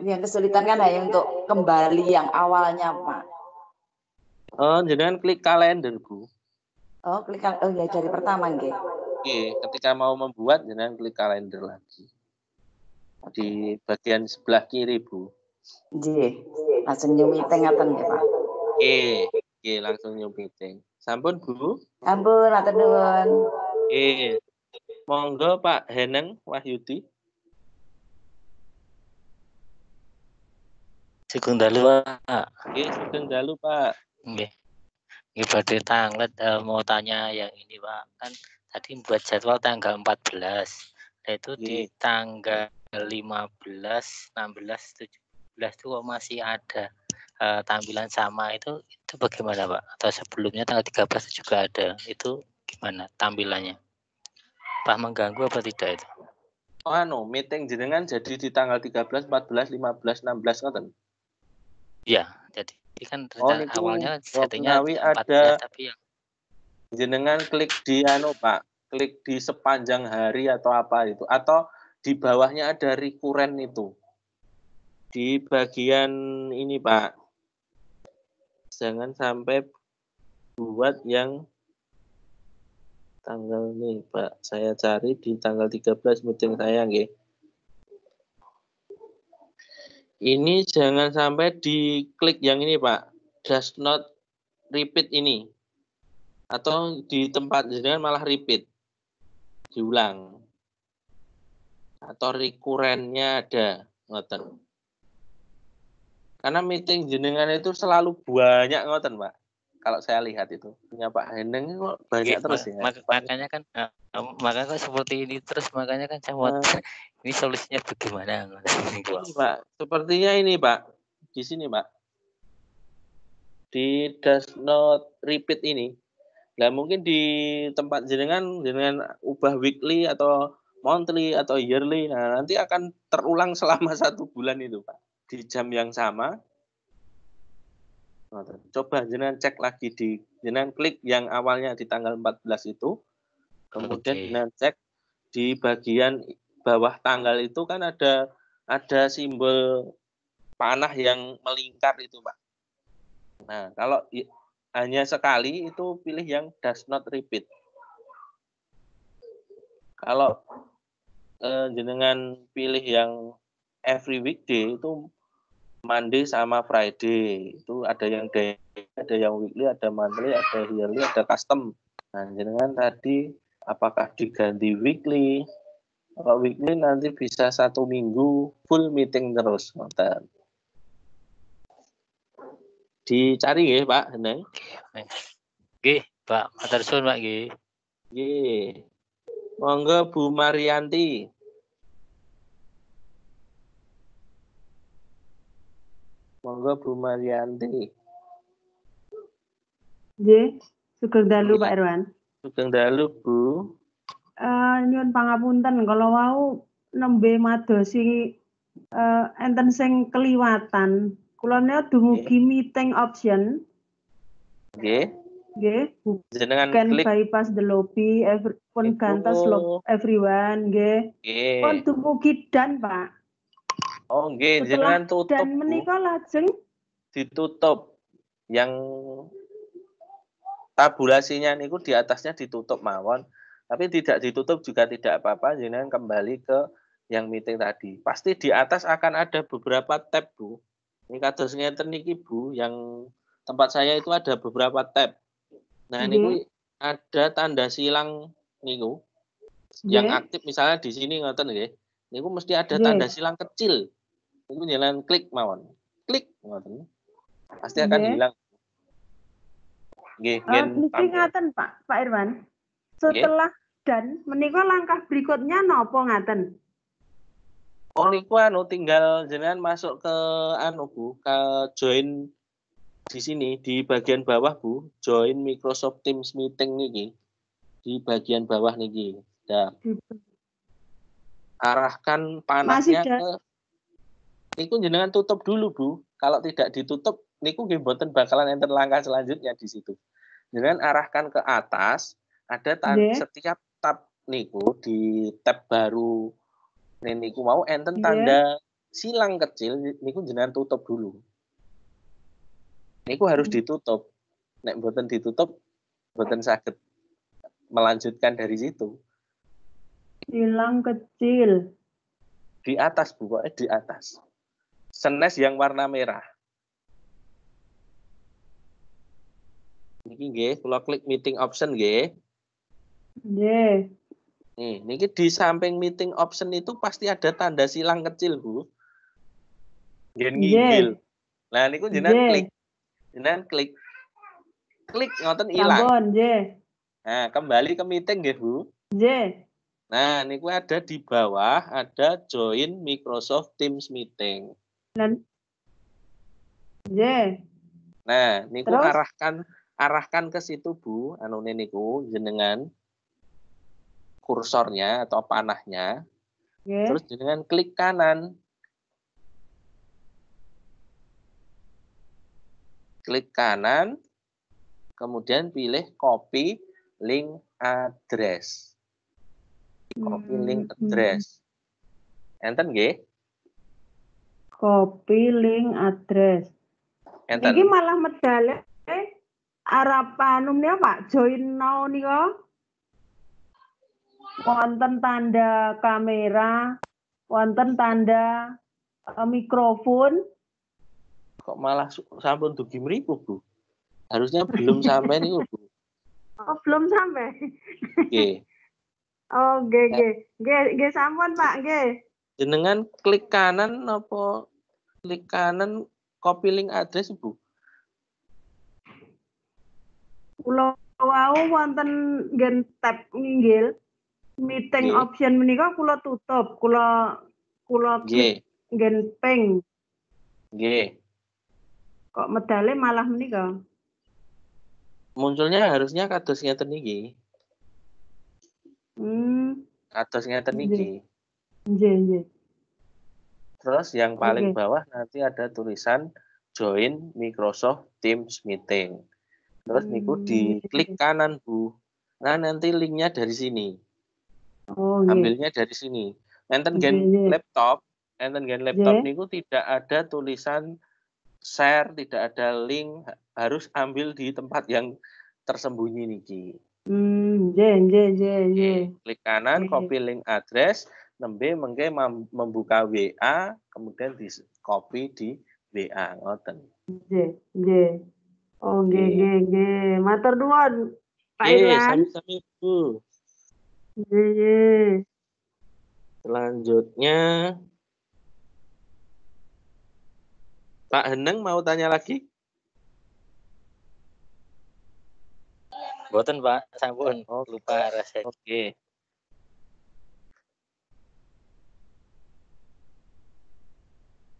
Speaker 2: Yang kesulitan kan hanya untuk kembali yang awalnya, Pak.
Speaker 1: Oh, jenengan klik kalender, Bu.
Speaker 2: Oh, klik ya dari pertama nggih.
Speaker 1: Oke, ketika mau membuat jenengan klik kalender lagi. Di bagian sebelah kiri, Bu.
Speaker 2: Nggih. Langsung new meeting ngaten nggih, Pak.
Speaker 1: Oke, langsung new meeting. Sampun, Bu?
Speaker 2: Ampun, atur nuwun.
Speaker 1: Monggo Pak Heneng Wahyudi.
Speaker 5: Sugeng dalu, Pak.
Speaker 1: Sugeng dalu, Pak.
Speaker 5: Nggih. Nggih badhe tanglet mau tanya yang ini, Pak. Kan tadi buat jadwal tanggal 14. Nah, itu di tanggal 15, 16, 17 itu masih ada tampilan sama itu bagaimana, Pak? Atau sebelumnya tanggal 13 juga ada. Itu gimana tampilannya? Pak mengganggu apa tidak itu?
Speaker 1: Meeting jenengan jadi di tanggal 13, 14, 15, 16 ngoten.
Speaker 5: Iya, jadi kan awalnya settingnya 14
Speaker 1: ada,
Speaker 5: tapi yang
Speaker 1: jenengan klik di Pak, klik di sepanjang hari atau apa itu, atau di bawahnya ada recurrent itu. Di bagian ini, Pak. Jangan sampai buat yang tanggal nih, Pak. Saya cari di tanggal 13 meeting saya, nggih. Ini jangan sampai diklik yang ini, Pak. Does not repeat ini. Atau di tempat jenengan malah repeat. Diulang. Atau recurrent-nya ada. Ngoten. Karena meeting jenengan itu selalu banyak ngoten, Pak. Kalau saya lihat itu punya Pak Heneng kok banyak terus ya.
Speaker 5: Makanya kan makanya kok seperti ini terus, makanya kan saya mau ini solusinya bagaimana?
Speaker 1: Ini, Pak, sepertinya ini, Pak. Di sini, Pak. Di does not repeat ini. Nah, mungkin di tempat jenengan ubah weekly atau monthly atau yearly. Nah, nanti akan terulang selama 1 bulan itu, Pak. Di jam yang sama. Coba jenengan cek lagi jenengan klik yang awalnya di tanggal 14 itu. Kemudian jenengan cek di bagian bawah tanggal itu kan ada simbol panah yang melingkar itu, Pak. Nah, kalau hanya sekali itu pilih yang does not repeat. Kalau jenengan pilih yang every weekday itu Monday sama Friday. Itu ada yang daily, ada yang weekly, ada monthly, ada yearly, ada custom. Nah, jenengan tadi apakah diganti weekly? Kalau weekly nanti bisa 1 minggu full meeting terus. Dicari ya Pak Heneng.
Speaker 5: Nggih, Pak. Matur suwun, Pak nggih.
Speaker 1: Nggih. Monggo Bu Marianti. Monggo Bu Marianti.
Speaker 6: Nggih, sugeng dalu Pak Irwan.
Speaker 1: Sugeng dalu Bu.
Speaker 6: Nyuwun pangapunten kalau wau nembe madosi enten sing keliwatan. Kula niku dumugi meeting option.
Speaker 1: Nggih.
Speaker 6: Nggih,
Speaker 1: Jenengan
Speaker 6: can
Speaker 1: klik
Speaker 6: bypass the lobby, pun gantos everyone, nggih.
Speaker 1: nggih.
Speaker 6: Pun dumugi dan, Pak.
Speaker 1: Oh, nggih,
Speaker 6: Setelah
Speaker 1: jenengan tutup.
Speaker 6: dan menika lajeng
Speaker 1: ditutup. Yang tabulasinya niku di atasnya ditutup mawon, tapi tidak ditutup juga tidak apa-apa, jenengan kembali ke yang meeting tadi. Pasti di atas akan ada beberapa tab, Bu. Ini kados ngeten niki, Bu, yang tempat saya itu ada beberapa tab. Nah, niku ada tanda silang niku. Yang aktif misalnya di sini ngoten nggih. Niku mesti ada tanda silang kecil. Niku jenengan klik mawon. Klik ngoten. Pasti akan hilang. Nggih,
Speaker 6: niki ngaten Pak Irwan. Setelah dan menika langkah berikutnya napa ngaten?
Speaker 1: Oh niku tinggal jenengan masuk ke Bu, ke join di sini di bagian bawah Bu, join Microsoft Teams meeting niki. Di bagian bawah niki. Nah. Arahkan panahnya ke niku jenengan tutup dulu Bu. Kalau tidak ditutup niku nggih mboten bakalan enten langkah selanjutnya di situ. Jenengan arahkan ke atas, ada setiap tab niku di tab baru niku mau enten tanda silang kecil niku jenengan tutup dulu. Niku harus ditutup. Nek mboten ditutup mboten saged melanjutkan dari situ.
Speaker 6: Silang kecil.
Speaker 1: Di atas Bu, pokoknya di atas. Senes yang warna merah. Niki nggih, kula klik meeting option nggih.
Speaker 6: Nggih.
Speaker 1: Nih, niki di samping meeting option itu pasti ada tanda silang kecil, Bu. Nginggil. Nah, niku jenengan klik. Jenengan klik. Klik ngoten ilang.
Speaker 6: Sampun, nggih.
Speaker 1: Nah, kembali ke meeting nggih, Bu.
Speaker 6: Nggih.
Speaker 1: Nah, niku ada di bawah ada join Microsoft Teams meeting.
Speaker 6: Nggih.
Speaker 1: Nah, niku arahkan ke situ, Bu. Anune niku jenengan kursornya atau panahnya, terus dengan klik kanan, kemudian pilih copy link address, enten nggih?
Speaker 6: Copy link address.
Speaker 1: Enten.
Speaker 6: Iki malah medale arep anune Pak join now nika. Wonten tanda kamera, wonten tanda mikrofon.
Speaker 1: Kok malah sampun dugi mriku, Bu? Harusnya belum sampai nih, Bu.
Speaker 6: Oh, belum sampai.
Speaker 1: Nggih.
Speaker 6: Oh, nggih sampun, Pak, nggih.
Speaker 1: Jenengan klik kanan apa klik kanan copy link address, Bu?
Speaker 6: Kula wau wonten nggen tab nginggil. Meeting option menika kula tutup, kula klik nggen ping.
Speaker 1: Nggih.
Speaker 6: Kok medale malah menika?
Speaker 1: Munculnya harusnya kados ngeten iki. Kados ngeten iki.
Speaker 6: Nggih.
Speaker 1: Terus yang paling bawah nanti ada tulisan join Microsoft Teams meeting. Terus niku diklik kanan, Bu. Nah, nanti linknya dari sini. Ambilnya dari sini. Enten gen laptop niku tidak ada tulisan share, tidak ada link, harus ambil di tempat yang tersembunyi niki. Klik kanan, copy link address, nembe mengke membuka WA, kemudian di copy di WA, ngoten.
Speaker 6: Nggih. Oh, nggih. Matur nuwun, Pak Irwan.
Speaker 1: Sami-sami, Bu.
Speaker 6: Nggih.
Speaker 1: Selanjutnya Pak Heneng mau tanya lagi?
Speaker 5: Boten Pak, sampun lupa rasanya.
Speaker 1: Oke.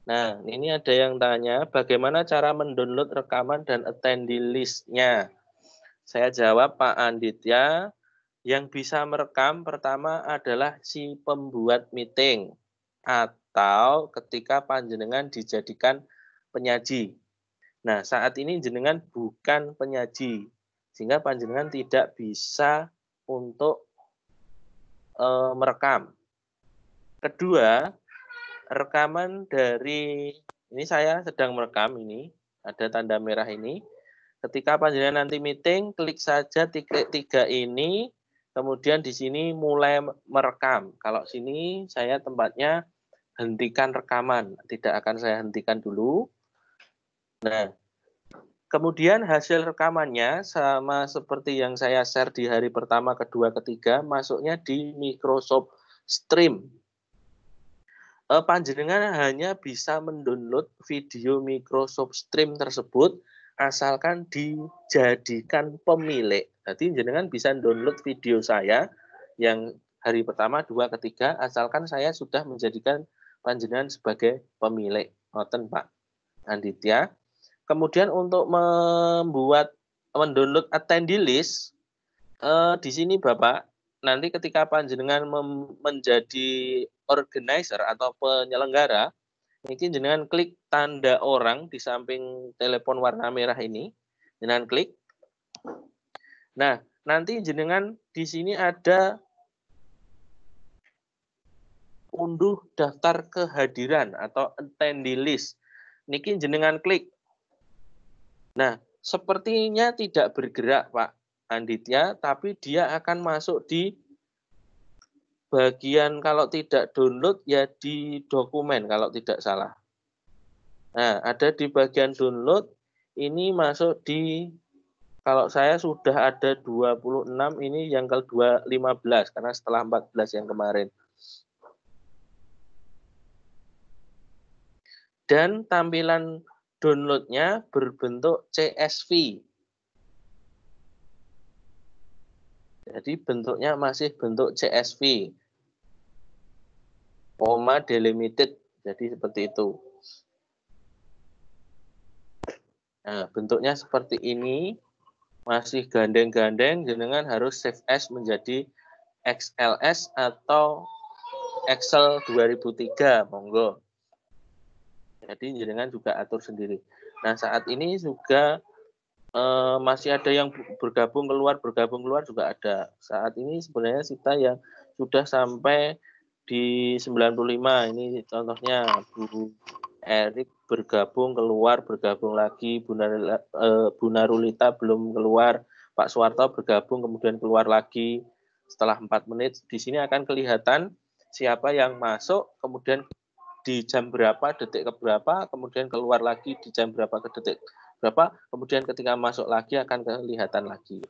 Speaker 1: Nah, ini ada yang tanya bagaimana cara mendownload rekaman dan attendee list-nya. Saya jawab Pak Anditya, yang bisa merekam pertama adalah si pembuat meeting atau ketika panjenengan dijadikan penyaji. Nah, saat ini jenengan bukan penyaji, sehingga panjenengan tidak bisa untuk merekam. Kedua, rekaman dari, ini saya sedang merekam ini, ada tanda merah ini. Ketika panjenengan nanti meeting, klik saja titik 3 ini, kemudian di sini mulai merekam. Kalau sini saya tempatnya hentikan rekaman, tidak akan saya hentikan dulu. Nah, kemudian hasil rekamannya sama seperti yang saya share di hari pertama, kedua, ketiga, masuknya di Microsoft Stream. Panjenengan hanya bisa mendownload video Microsoft Stream tersebut asalkan dijadikan pemilik. Jadi jenengan bisa download video saya yang hari pertama, dua, ketiga, asalkan saya sudah menjadikan panjenengan sebagai pemilik. Ngoten Pak Anditya. Kemudian untuk mendownload attendee list, di sini Bapak, nanti ketika panjenengan menjadi organizer atau penyelenggara, ini jenengan klik tanda orang di samping telepon warna merah ini, jenengan klik. Nah, nanti jenengan di sini ada unduh daftar kehadiran atau attendee list. Niki jenengan klik. Nah, sepertinya tidak bergerak Pak Anditya, tapi dia akan masuk di bagian kalau tidak download ya di dokumen kalau tidak salah. Nah, ada di bagian download, ini masuk di, kalau saya sudah ada 26, ini yang ke 15 karena setelah 14 yang kemarin. Dan tampilan downloadnya berbentuk CSV. Jadi bentuknya masih bentuk CSV. Koma delimited. Jadi seperti itu. Nah, bentuknya seperti ini. Masih gandeng-gandeng, jenengan harus save as menjadi XLS atau Excel 2003, monggo. Jadi jenengan juga atur sendiri. Nah, saat ini juga masih ada yang bergabung keluar juga ada. Saat ini sebenarnya kita yang sudah sampai di 95. Ini contohnya Bu Erik bergabung keluar, bergabung lagi, Bu Narulita belum keluar, Pak Suwarto bergabung kemudian keluar lagi setelah 4 menit. Di sini akan kelihatan siapa yang masuk, kemudian di jam berapa, detik ke berapa, kemudian keluar lagi di jam berapa ke detik berapa, kemudian ketika masuk lagi akan kelihatan lagi.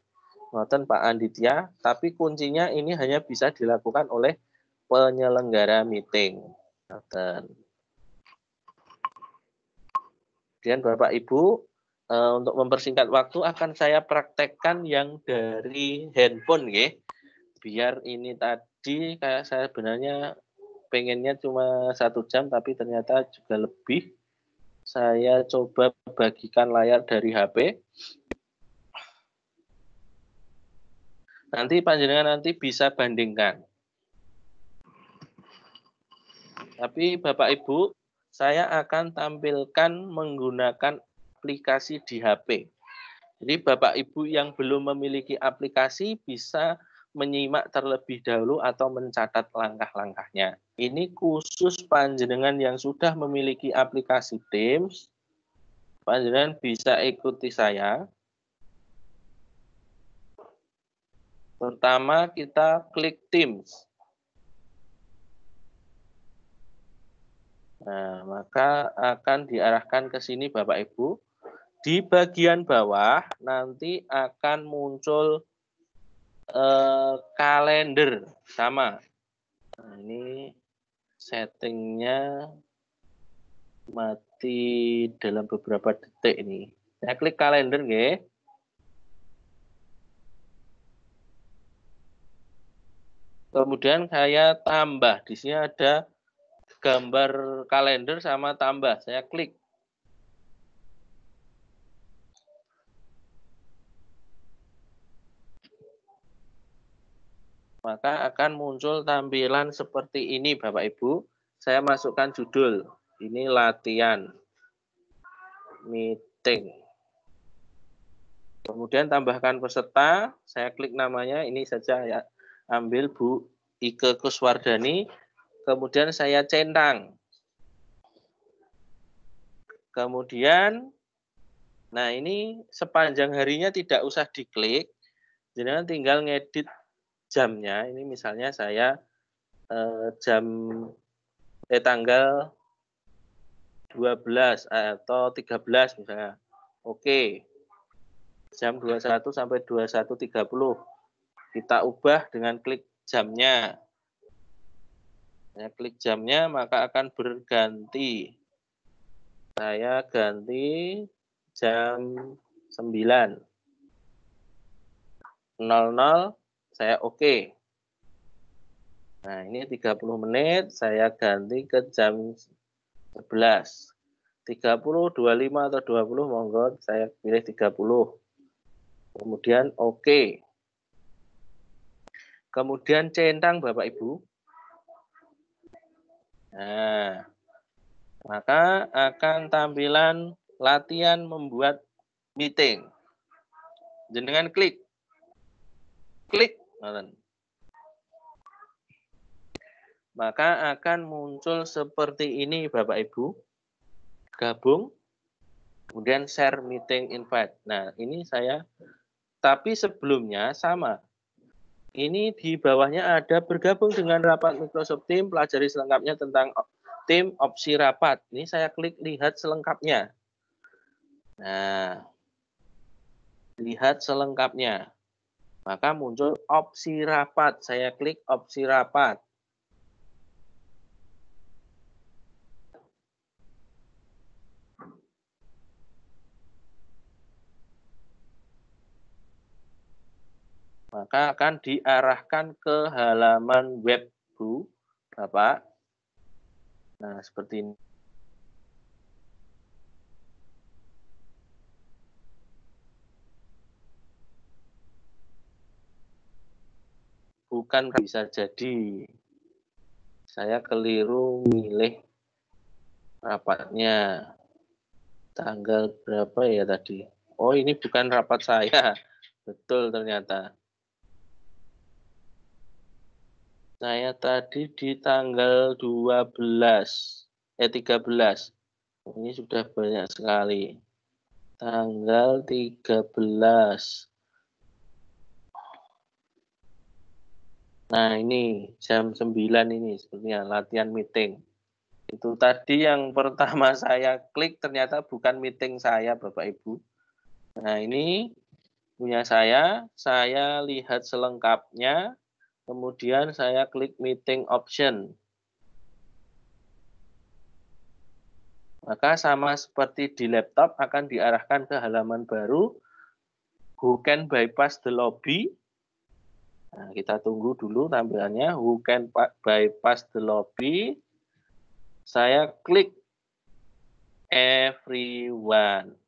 Speaker 1: Ngoten Pak Anditya, tapi kuncinya ini hanya bisa dilakukan oleh penyelenggara meeting. Ngoten. Kemudian Bapak Ibu, untuk mempersingkat waktu akan saya praktekkan yang dari handphone, nggih. Biar ini tadi kayak saya sebenarnya pengennya cuma 1 jam, tapi ternyata juga lebih. Saya coba bagikan layar dari HP. Nanti panjenengan nanti bisa bandingkan. Tapi Bapak Ibu, saya akan tampilkan menggunakan aplikasi di HP. Jadi Bapak Ibu yang belum memiliki aplikasi bisa menyimak terlebih dahulu atau mencatat langkah-langkahnya. Ini khusus panjenengan yang sudah memiliki aplikasi Teams Panjenengan bisa ikuti saya. Pertama kita klik Teams. Nah, maka akan diarahkan ke sini Bapak Ibu. Di bagian bawah nanti akan muncul kalender sama. Nah, ini settingnya mati dalam beberapa detik ini. Saya klik kalender, nggih. Kemudian saya tambah. Di sini ada gambar kalender sama tambah. Saya klik. Maka akan muncul tampilan seperti ini Bapak Ibu. Saya masukkan judul. Ini latihan meeting. Kemudian tambahkan peserta. Saya klik namanya. Ini saja ya. Ambil Bu Ike Kuswardani. Kemudian saya centang. Kemudian, nah ini sepanjang harinya tidak usah diklik. Jadi tinggal ngedit jamnya. Ini misalnya saya tanggal 12 atau 13 misalnya. Oke. Jam 21 sampai 21.30. Kita ubah dengan klik jamnya. Saya klik jamnya maka akan berganti. Saya ganti jam 9.00 saya oke. Nah, ini 30 menit saya ganti ke jam 11. 30, 25 atau 20 monggo saya pilih 30. Kemudian oke. Kemudian centang Bapak Ibu. Nah, maka akan tampilan latihan membuat meeting. Jenengan klik. Klik. Maka akan muncul seperti ini Bapak Ibu. Gabung. Kemudian share meeting invite. Nah, ini saya. Tapi sebelumnya sama. Ini di bawahnya ada bergabung dengan rapat Microsoft Teams. Pelajari selengkapnya tentang tim opsi rapat. Ini saya klik lihat selengkapnya. Nah, lihat selengkapnya. Maka muncul opsi rapat. Saya klik opsi rapat. Maka akan diarahkan ke halaman web Bu, Bapak. Nah, seperti ini. Bukan bisa jadi. Saya keliru milih rapatnya. Tanggal berapa ya tadi? Oh, ini bukan rapat saya. Betul ternyata. Saya tadi di tanggal 13. Ini sudah banyak sekali. Tanggal 13. Nah, ini jam 9 ini sepertinya latihan meeting. Itu tadi yang pertama saya klik ternyata bukan meeting saya Bapak Ibu. Nah, ini punya saya lihat selengkapnya. Kemudian saya klik meeting option. Maka sama seperti di laptop akan diarahkan ke halaman baru. Who can bypass the lobby? Nah, kita tunggu dulu tampilannya. Who can bypass the lobby? Saya klik everyone.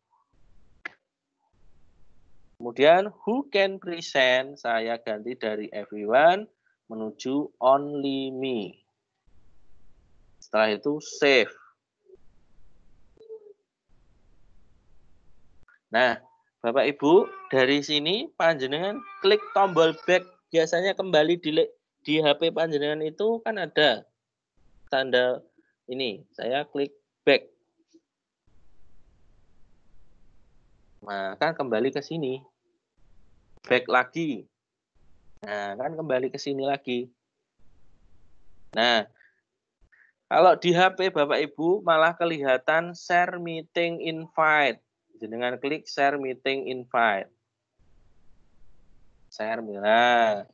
Speaker 1: Kemudian who can present? Saya ganti dari everyone menuju only me. Setelah itu save. Nah, Bapak Ibu, dari sini panjenengan klik tombol back. Biasanya kembali di HP panjenengan itu kan ada tanda ini. Saya klik back. Nah, kan kembali ke sini. Back lagi. Nah, kan kembali ke sini lagi. Nah, kalau di HP Bapak Ibu malah kelihatan share meeting invite. Dengan klik share meeting invite. Share. Nah,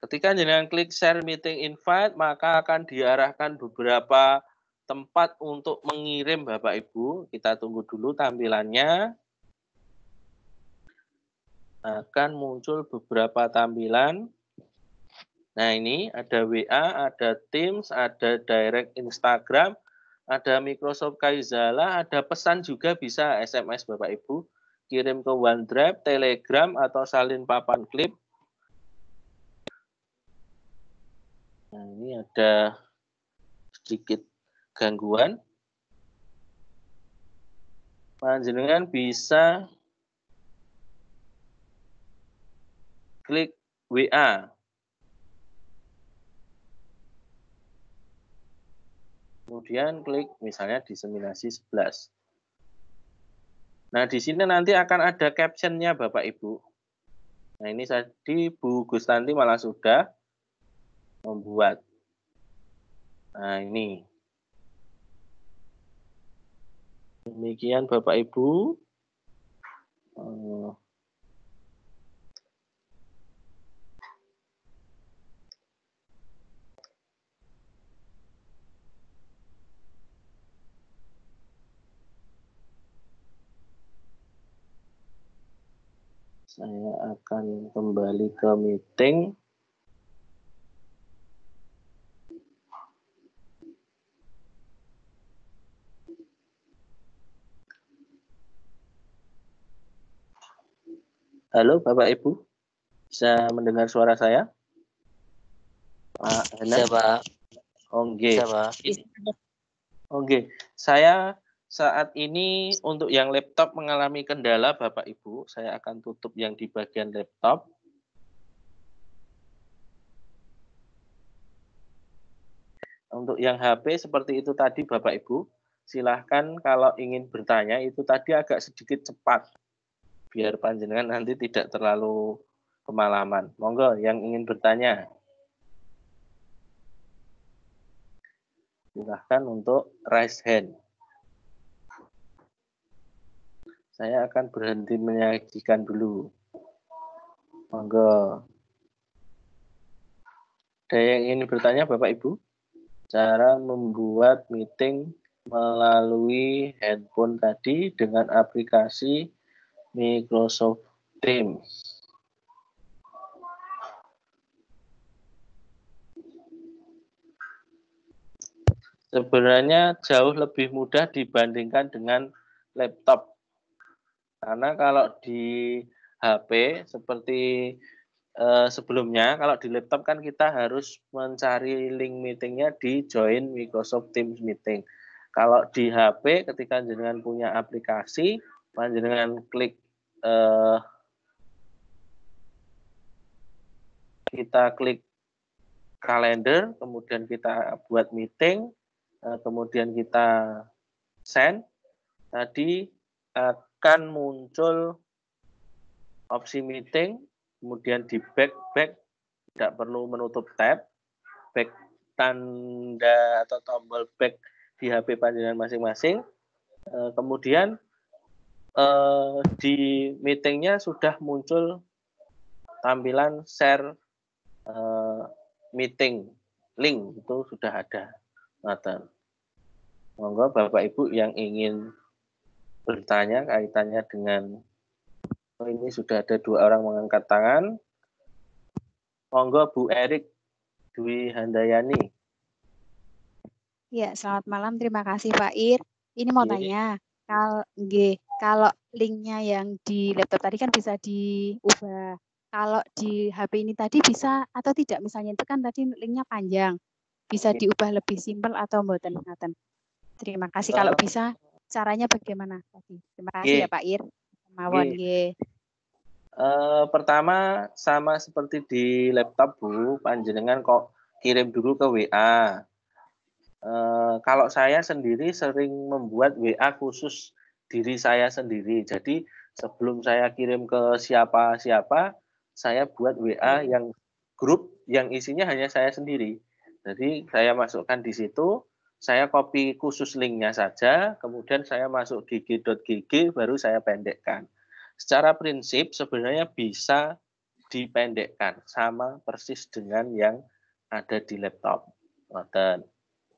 Speaker 1: ketika jenengan klik share meeting invite, maka akan diarahkan beberapa tempat untuk mengirim Bapak Ibu. Kita tunggu dulu tampilannya. Akan muncul beberapa tampilan. Nah, ini ada WA, ada Teams, ada Direct Instagram, ada Microsoft Kaizala, ada pesan juga bisa SMS Bapak Ibu. Kirim ke OneDrive, Telegram, atau salin papan klip. Nah, ini ada sedikit gangguan. Panjenengan bisa klik WA. Kemudian klik misalnya diseminasi 11. Nah, di sini nanti akan ada captionnya Bapak Ibu. Nah, ini tadi Bu Gustanti malah sudah membuat. Nah, ini. Demikian Bapak Ibu. Saya akan kembali ke meeting. Halo Bapak Ibu, bisa mendengar suara saya? Pak Hana?
Speaker 5: Bisa, Pak.
Speaker 1: Oke.
Speaker 5: Bisa, Pak.
Speaker 1: Oke, saya saat ini untuk yang laptop mengalami kendala Bapak Ibu, saya akan tutup yang di bagian laptop. Untuk yang HP seperti itu tadi Bapak Ibu, silahkan kalau ingin bertanya itu tadi agak sedikit cepat, biar panjenengan nanti tidak terlalu kemalaman. Monggo yang ingin bertanya. Silahkan untuk raise hand. Saya akan berhenti menyajikan dulu. Monggo. Ada yang ingin bertanya Bapak Ibu? Cara membuat meeting melalui handphone tadi dengan aplikasi Microsoft Teams. Sebenarnya jauh lebih mudah dibandingkan dengan laptop. Karena kalau di HP seperti sebelumnya, kalau di laptop kan kita harus mencari link meetingnya di join Microsoft Teams Meeting. Kalau di HP ketika jenengan punya aplikasi, jenengan klik kita klik kalender, kemudian kita buat meeting, kemudian kita send, tadi akan muncul opsi meeting, kemudian di back, tidak perlu menutup tab, back tanda atau tombol back di HP panjenengan masing-masing, kemudian di meetingnya sudah muncul tampilan share meeting link, itu sudah ada. Monggo Bapak Ibu yang ingin bertanya kaitannya dengan ini sudah ada 2 orang mengangkat tangan. Monggo Bu Erik Dwi Handayani.
Speaker 3: Ya, selamat malam. Terima kasih Pak Ir. Ini mau tanya, kalau linknya yang di laptop tadi kan bisa diubah. Kalau di HP ini tadi bisa atau tidak? Misalnya itu kan tadi linknya panjang. Bisa diubah lebih simpel atau mboten ngaten? Terima kasih. Kalau bisa, caranya bagaimana tadi? Terima kasih ya Pak Ir. Mawon nggih.
Speaker 1: Pertama sama seperti di laptop Bu, panjenengan kok kirim dulu ke WA. Kalau saya sendiri sering membuat WA khusus diri saya sendiri. Jadi Sebelum saya kirim ke siapa-siapa, saya buat WA yang grup yang isinya hanya saya sendiri. Jadi saya masukkan di situ, saya copy khusus linknya saja, kemudian saya masuk gg.gg, baru saya pendekkan. Secara prinsip sebenarnya bisa dipendekkan, sama persis dengan yang ada di laptop.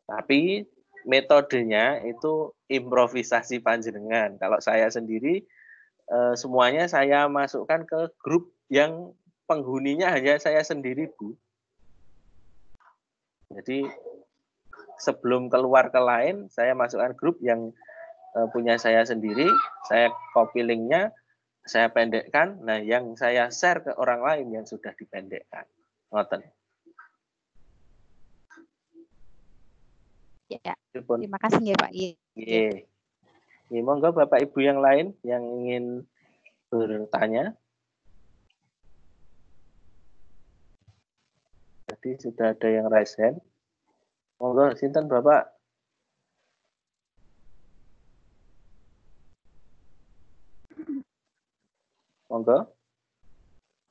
Speaker 1: Tapi metodenya itu improvisasi panjenengan. Kalau saya sendiri, semuanya saya masukkan ke grup yang penghuninya hanya saya sendiri, Bu. Jadi sebelum keluar ke lain, saya masukkan grup yang punya saya sendiri, saya copy linknya, saya pendekkan, nah yang saya share ke orang lain yang sudah dipendekkan. Ngoten.
Speaker 3: Ya, terima kasih ya Pak.
Speaker 1: Iya. Monggo Bapak Ibu yang lain yang ingin bertanya. Tadi sudah ada yang raise hand. Monggo, sinten Bapak? Monggo.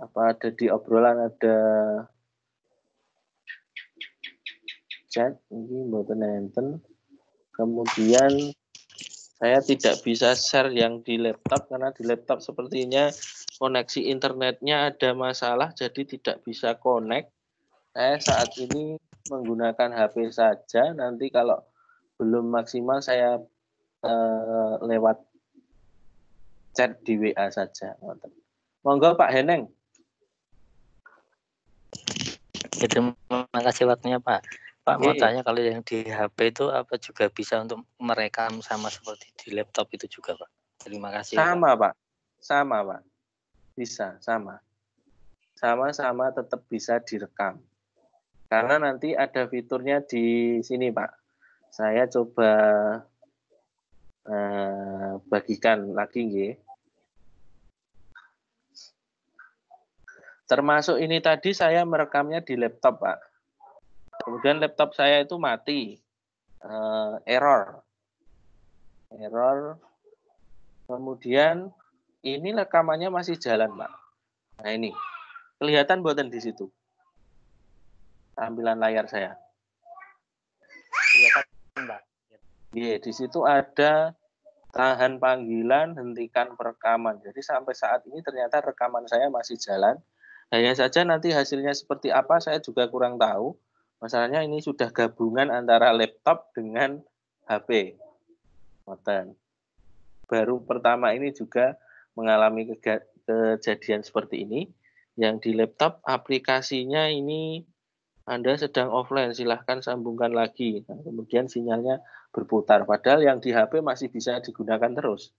Speaker 1: Apa ada di obrolan ada chat? Ini mboten enten. Kemudian saya tidak bisa share yang di laptop karena di laptop sepertinya koneksi internetnya ada masalah, jadi tidak bisa connect. Saya saat ini menggunakan HP saja. Nanti kalau belum maksimal saya lewat chat di WA saja. Monggo Pak Heneng.
Speaker 5: Terima kasih waktunya Pak. Pak mau tanya, kalau yang di HP itu apa juga bisa untuk merekam sama seperti di laptop itu juga Pak? Terima kasih.
Speaker 1: Sama Pak. Sama Pak. Bisa, sama. Sama-sama tetap bisa direkam. Karena nanti ada fiturnya di sini Pak. Saya coba bagikan lagi nggih. Termasuk ini tadi saya merekamnya di laptop Pak. Kemudian laptop saya itu mati. Error. Kemudian ini rekamannya masih jalan Pak. Nah ini. Kelihatan buatan di situ. Tampilan layar saya. Kelihatan Pak. Iya, di situ ada tahan panggilan, hentikan perekaman. Jadi sampai saat ini ternyata rekaman saya masih jalan. Hanya saja nanti hasilnya seperti apa saya juga kurang tahu. Masalahnya ini sudah gabungan antara laptop dengan HP. Baru pertama ini juga mengalami kejadian seperti ini. Yang di laptop aplikasinya ini Anda sedang offline, silahkan sambungkan lagi. Nah, kemudian sinyalnya berputar. Padahal yang di HP masih bisa digunakan terus.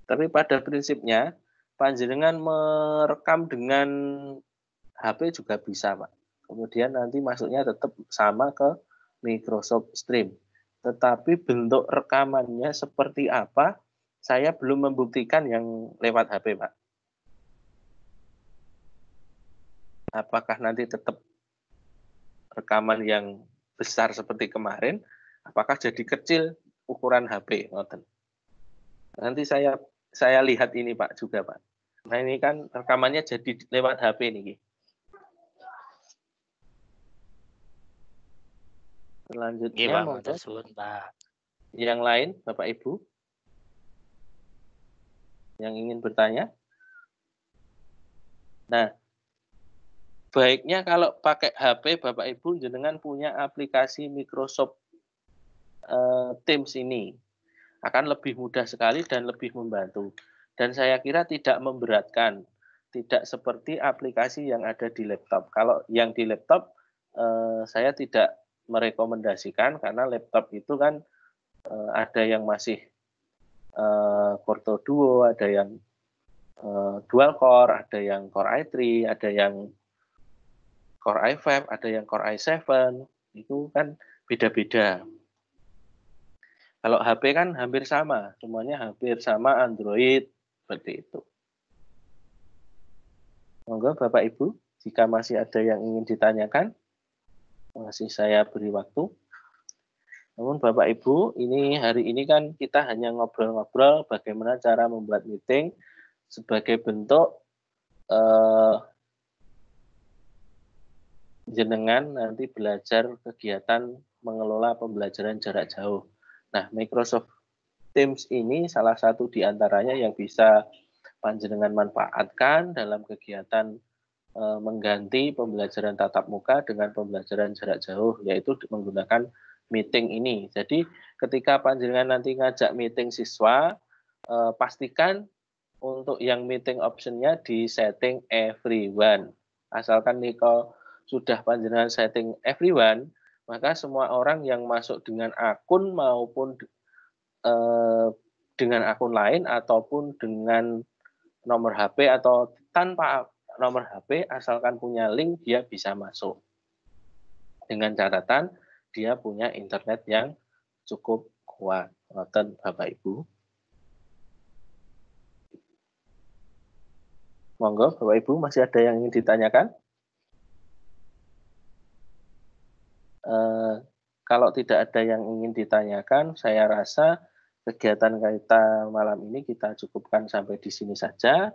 Speaker 1: Tapi pada prinsipnya, panjenengan merekam dengan HP juga bisa, Pak. Kemudian nanti masuknya tetap sama ke Microsoft Stream. Tetapi bentuk rekamannya seperti apa, saya belum membuktikan yang lewat HP, Pak. Apakah nanti tetap rekaman yang besar seperti kemarin, apakah jadi kecil ukuran HP? Nanti saya lihat ini Pak juga Pak. Nah ini kan rekamannya jadi lewat HP nih. Selanjutnya
Speaker 5: Pak.
Speaker 1: Yang lain Bapak Ibu yang ingin bertanya. Nah, baiknya kalau pakai HP Bapak Ibu jenengan punya aplikasi Microsoft Teams ini. Akan lebih mudah sekali dan lebih membantu. Dan saya kira tidak memberatkan. Tidak seperti aplikasi yang ada di laptop. Kalau yang di laptop saya tidak merekomendasikan karena laptop itu kan ada yang masih Corto Duo, ada yang dual core, ada yang Core i3, ada yang Core i5, ada yang Core i7. Itu kan beda-beda. Kalau HP kan hampir sama, semuanya hampir sama Android, seperti itu. Monggo Bapak Ibu, jika masih ada yang ingin ditanyakan, masih saya beri waktu. Namun Bapak Ibu, ini hari ini kan kita hanya ngobrol-ngobrol bagaimana cara membuat meeting sebagai bentuk jenengan nanti belajar kegiatan mengelola pembelajaran jarak jauh. Nah, Microsoft Teams ini salah satu di antaranya yang bisa panjenengan manfaatkan dalam kegiatan mengganti pembelajaran tatap muka dengan pembelajaran jarak jauh, yaitu menggunakan meeting ini. Jadi ketika panjenengan nanti ngajak meeting siswa, pastikan untuk yang meeting optionnya di setting everyone. Asalkan Niko sudah panjenengan setting everyone, maka semua orang yang masuk dengan akun maupun dengan akun lain ataupun dengan nomor HP atau tanpa nomor HP, asalkan punya link, dia bisa masuk. Dengan catatan, dia punya internet yang cukup kuat. Ngoten Bapak Ibu. Monggo Bapak Ibu, masih ada yang ingin ditanyakan? Kalau tidak ada yang ingin ditanyakan, saya rasa kegiatan kita malam ini kita cukupkan sampai di sini saja.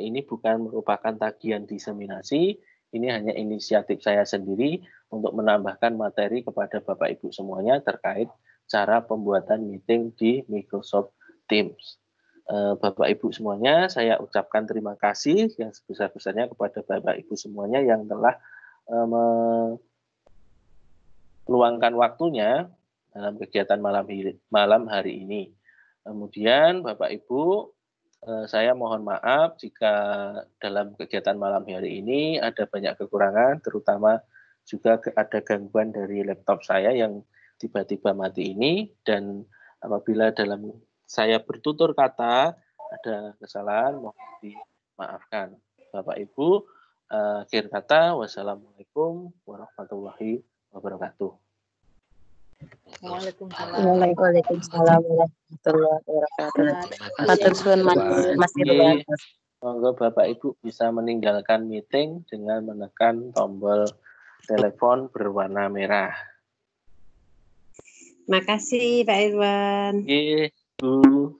Speaker 1: Ini bukan merupakan tagihan diseminasi, ini hanya inisiatif saya sendiri untuk menambahkan materi kepada Bapak Ibu semuanya terkait cara pembuatan meeting di Microsoft Teams. Bapak Ibu semuanya, saya ucapkan terima kasih yang sebesar-besarnya kepada Bapak Ibu semuanya yang telah meluangkan waktunya dalam kegiatan malam hari ini. Kemudian Bapak Ibu, saya mohon maaf jika dalam kegiatan malam hari ini ada banyak kekurangan, terutama juga ada gangguan dari laptop saya yang tiba-tiba mati ini, dan apabila dalam saya bertutur kata ada kesalahan, mohon dimaafkan. Bapak Ibu, akhir kata, wassalamualaikum warahmatullahi wabarakatuh.
Speaker 7: Waalaikumsalam warahmatullahi wabarakatuh. Matur suwun Mas Irwan.
Speaker 1: Monggo Bapak Ibu bisa meninggalkan meeting dengan menekan tombol telepon berwarna merah.
Speaker 4: Makasih Pak Irwan.
Speaker 1: Oke, Bu.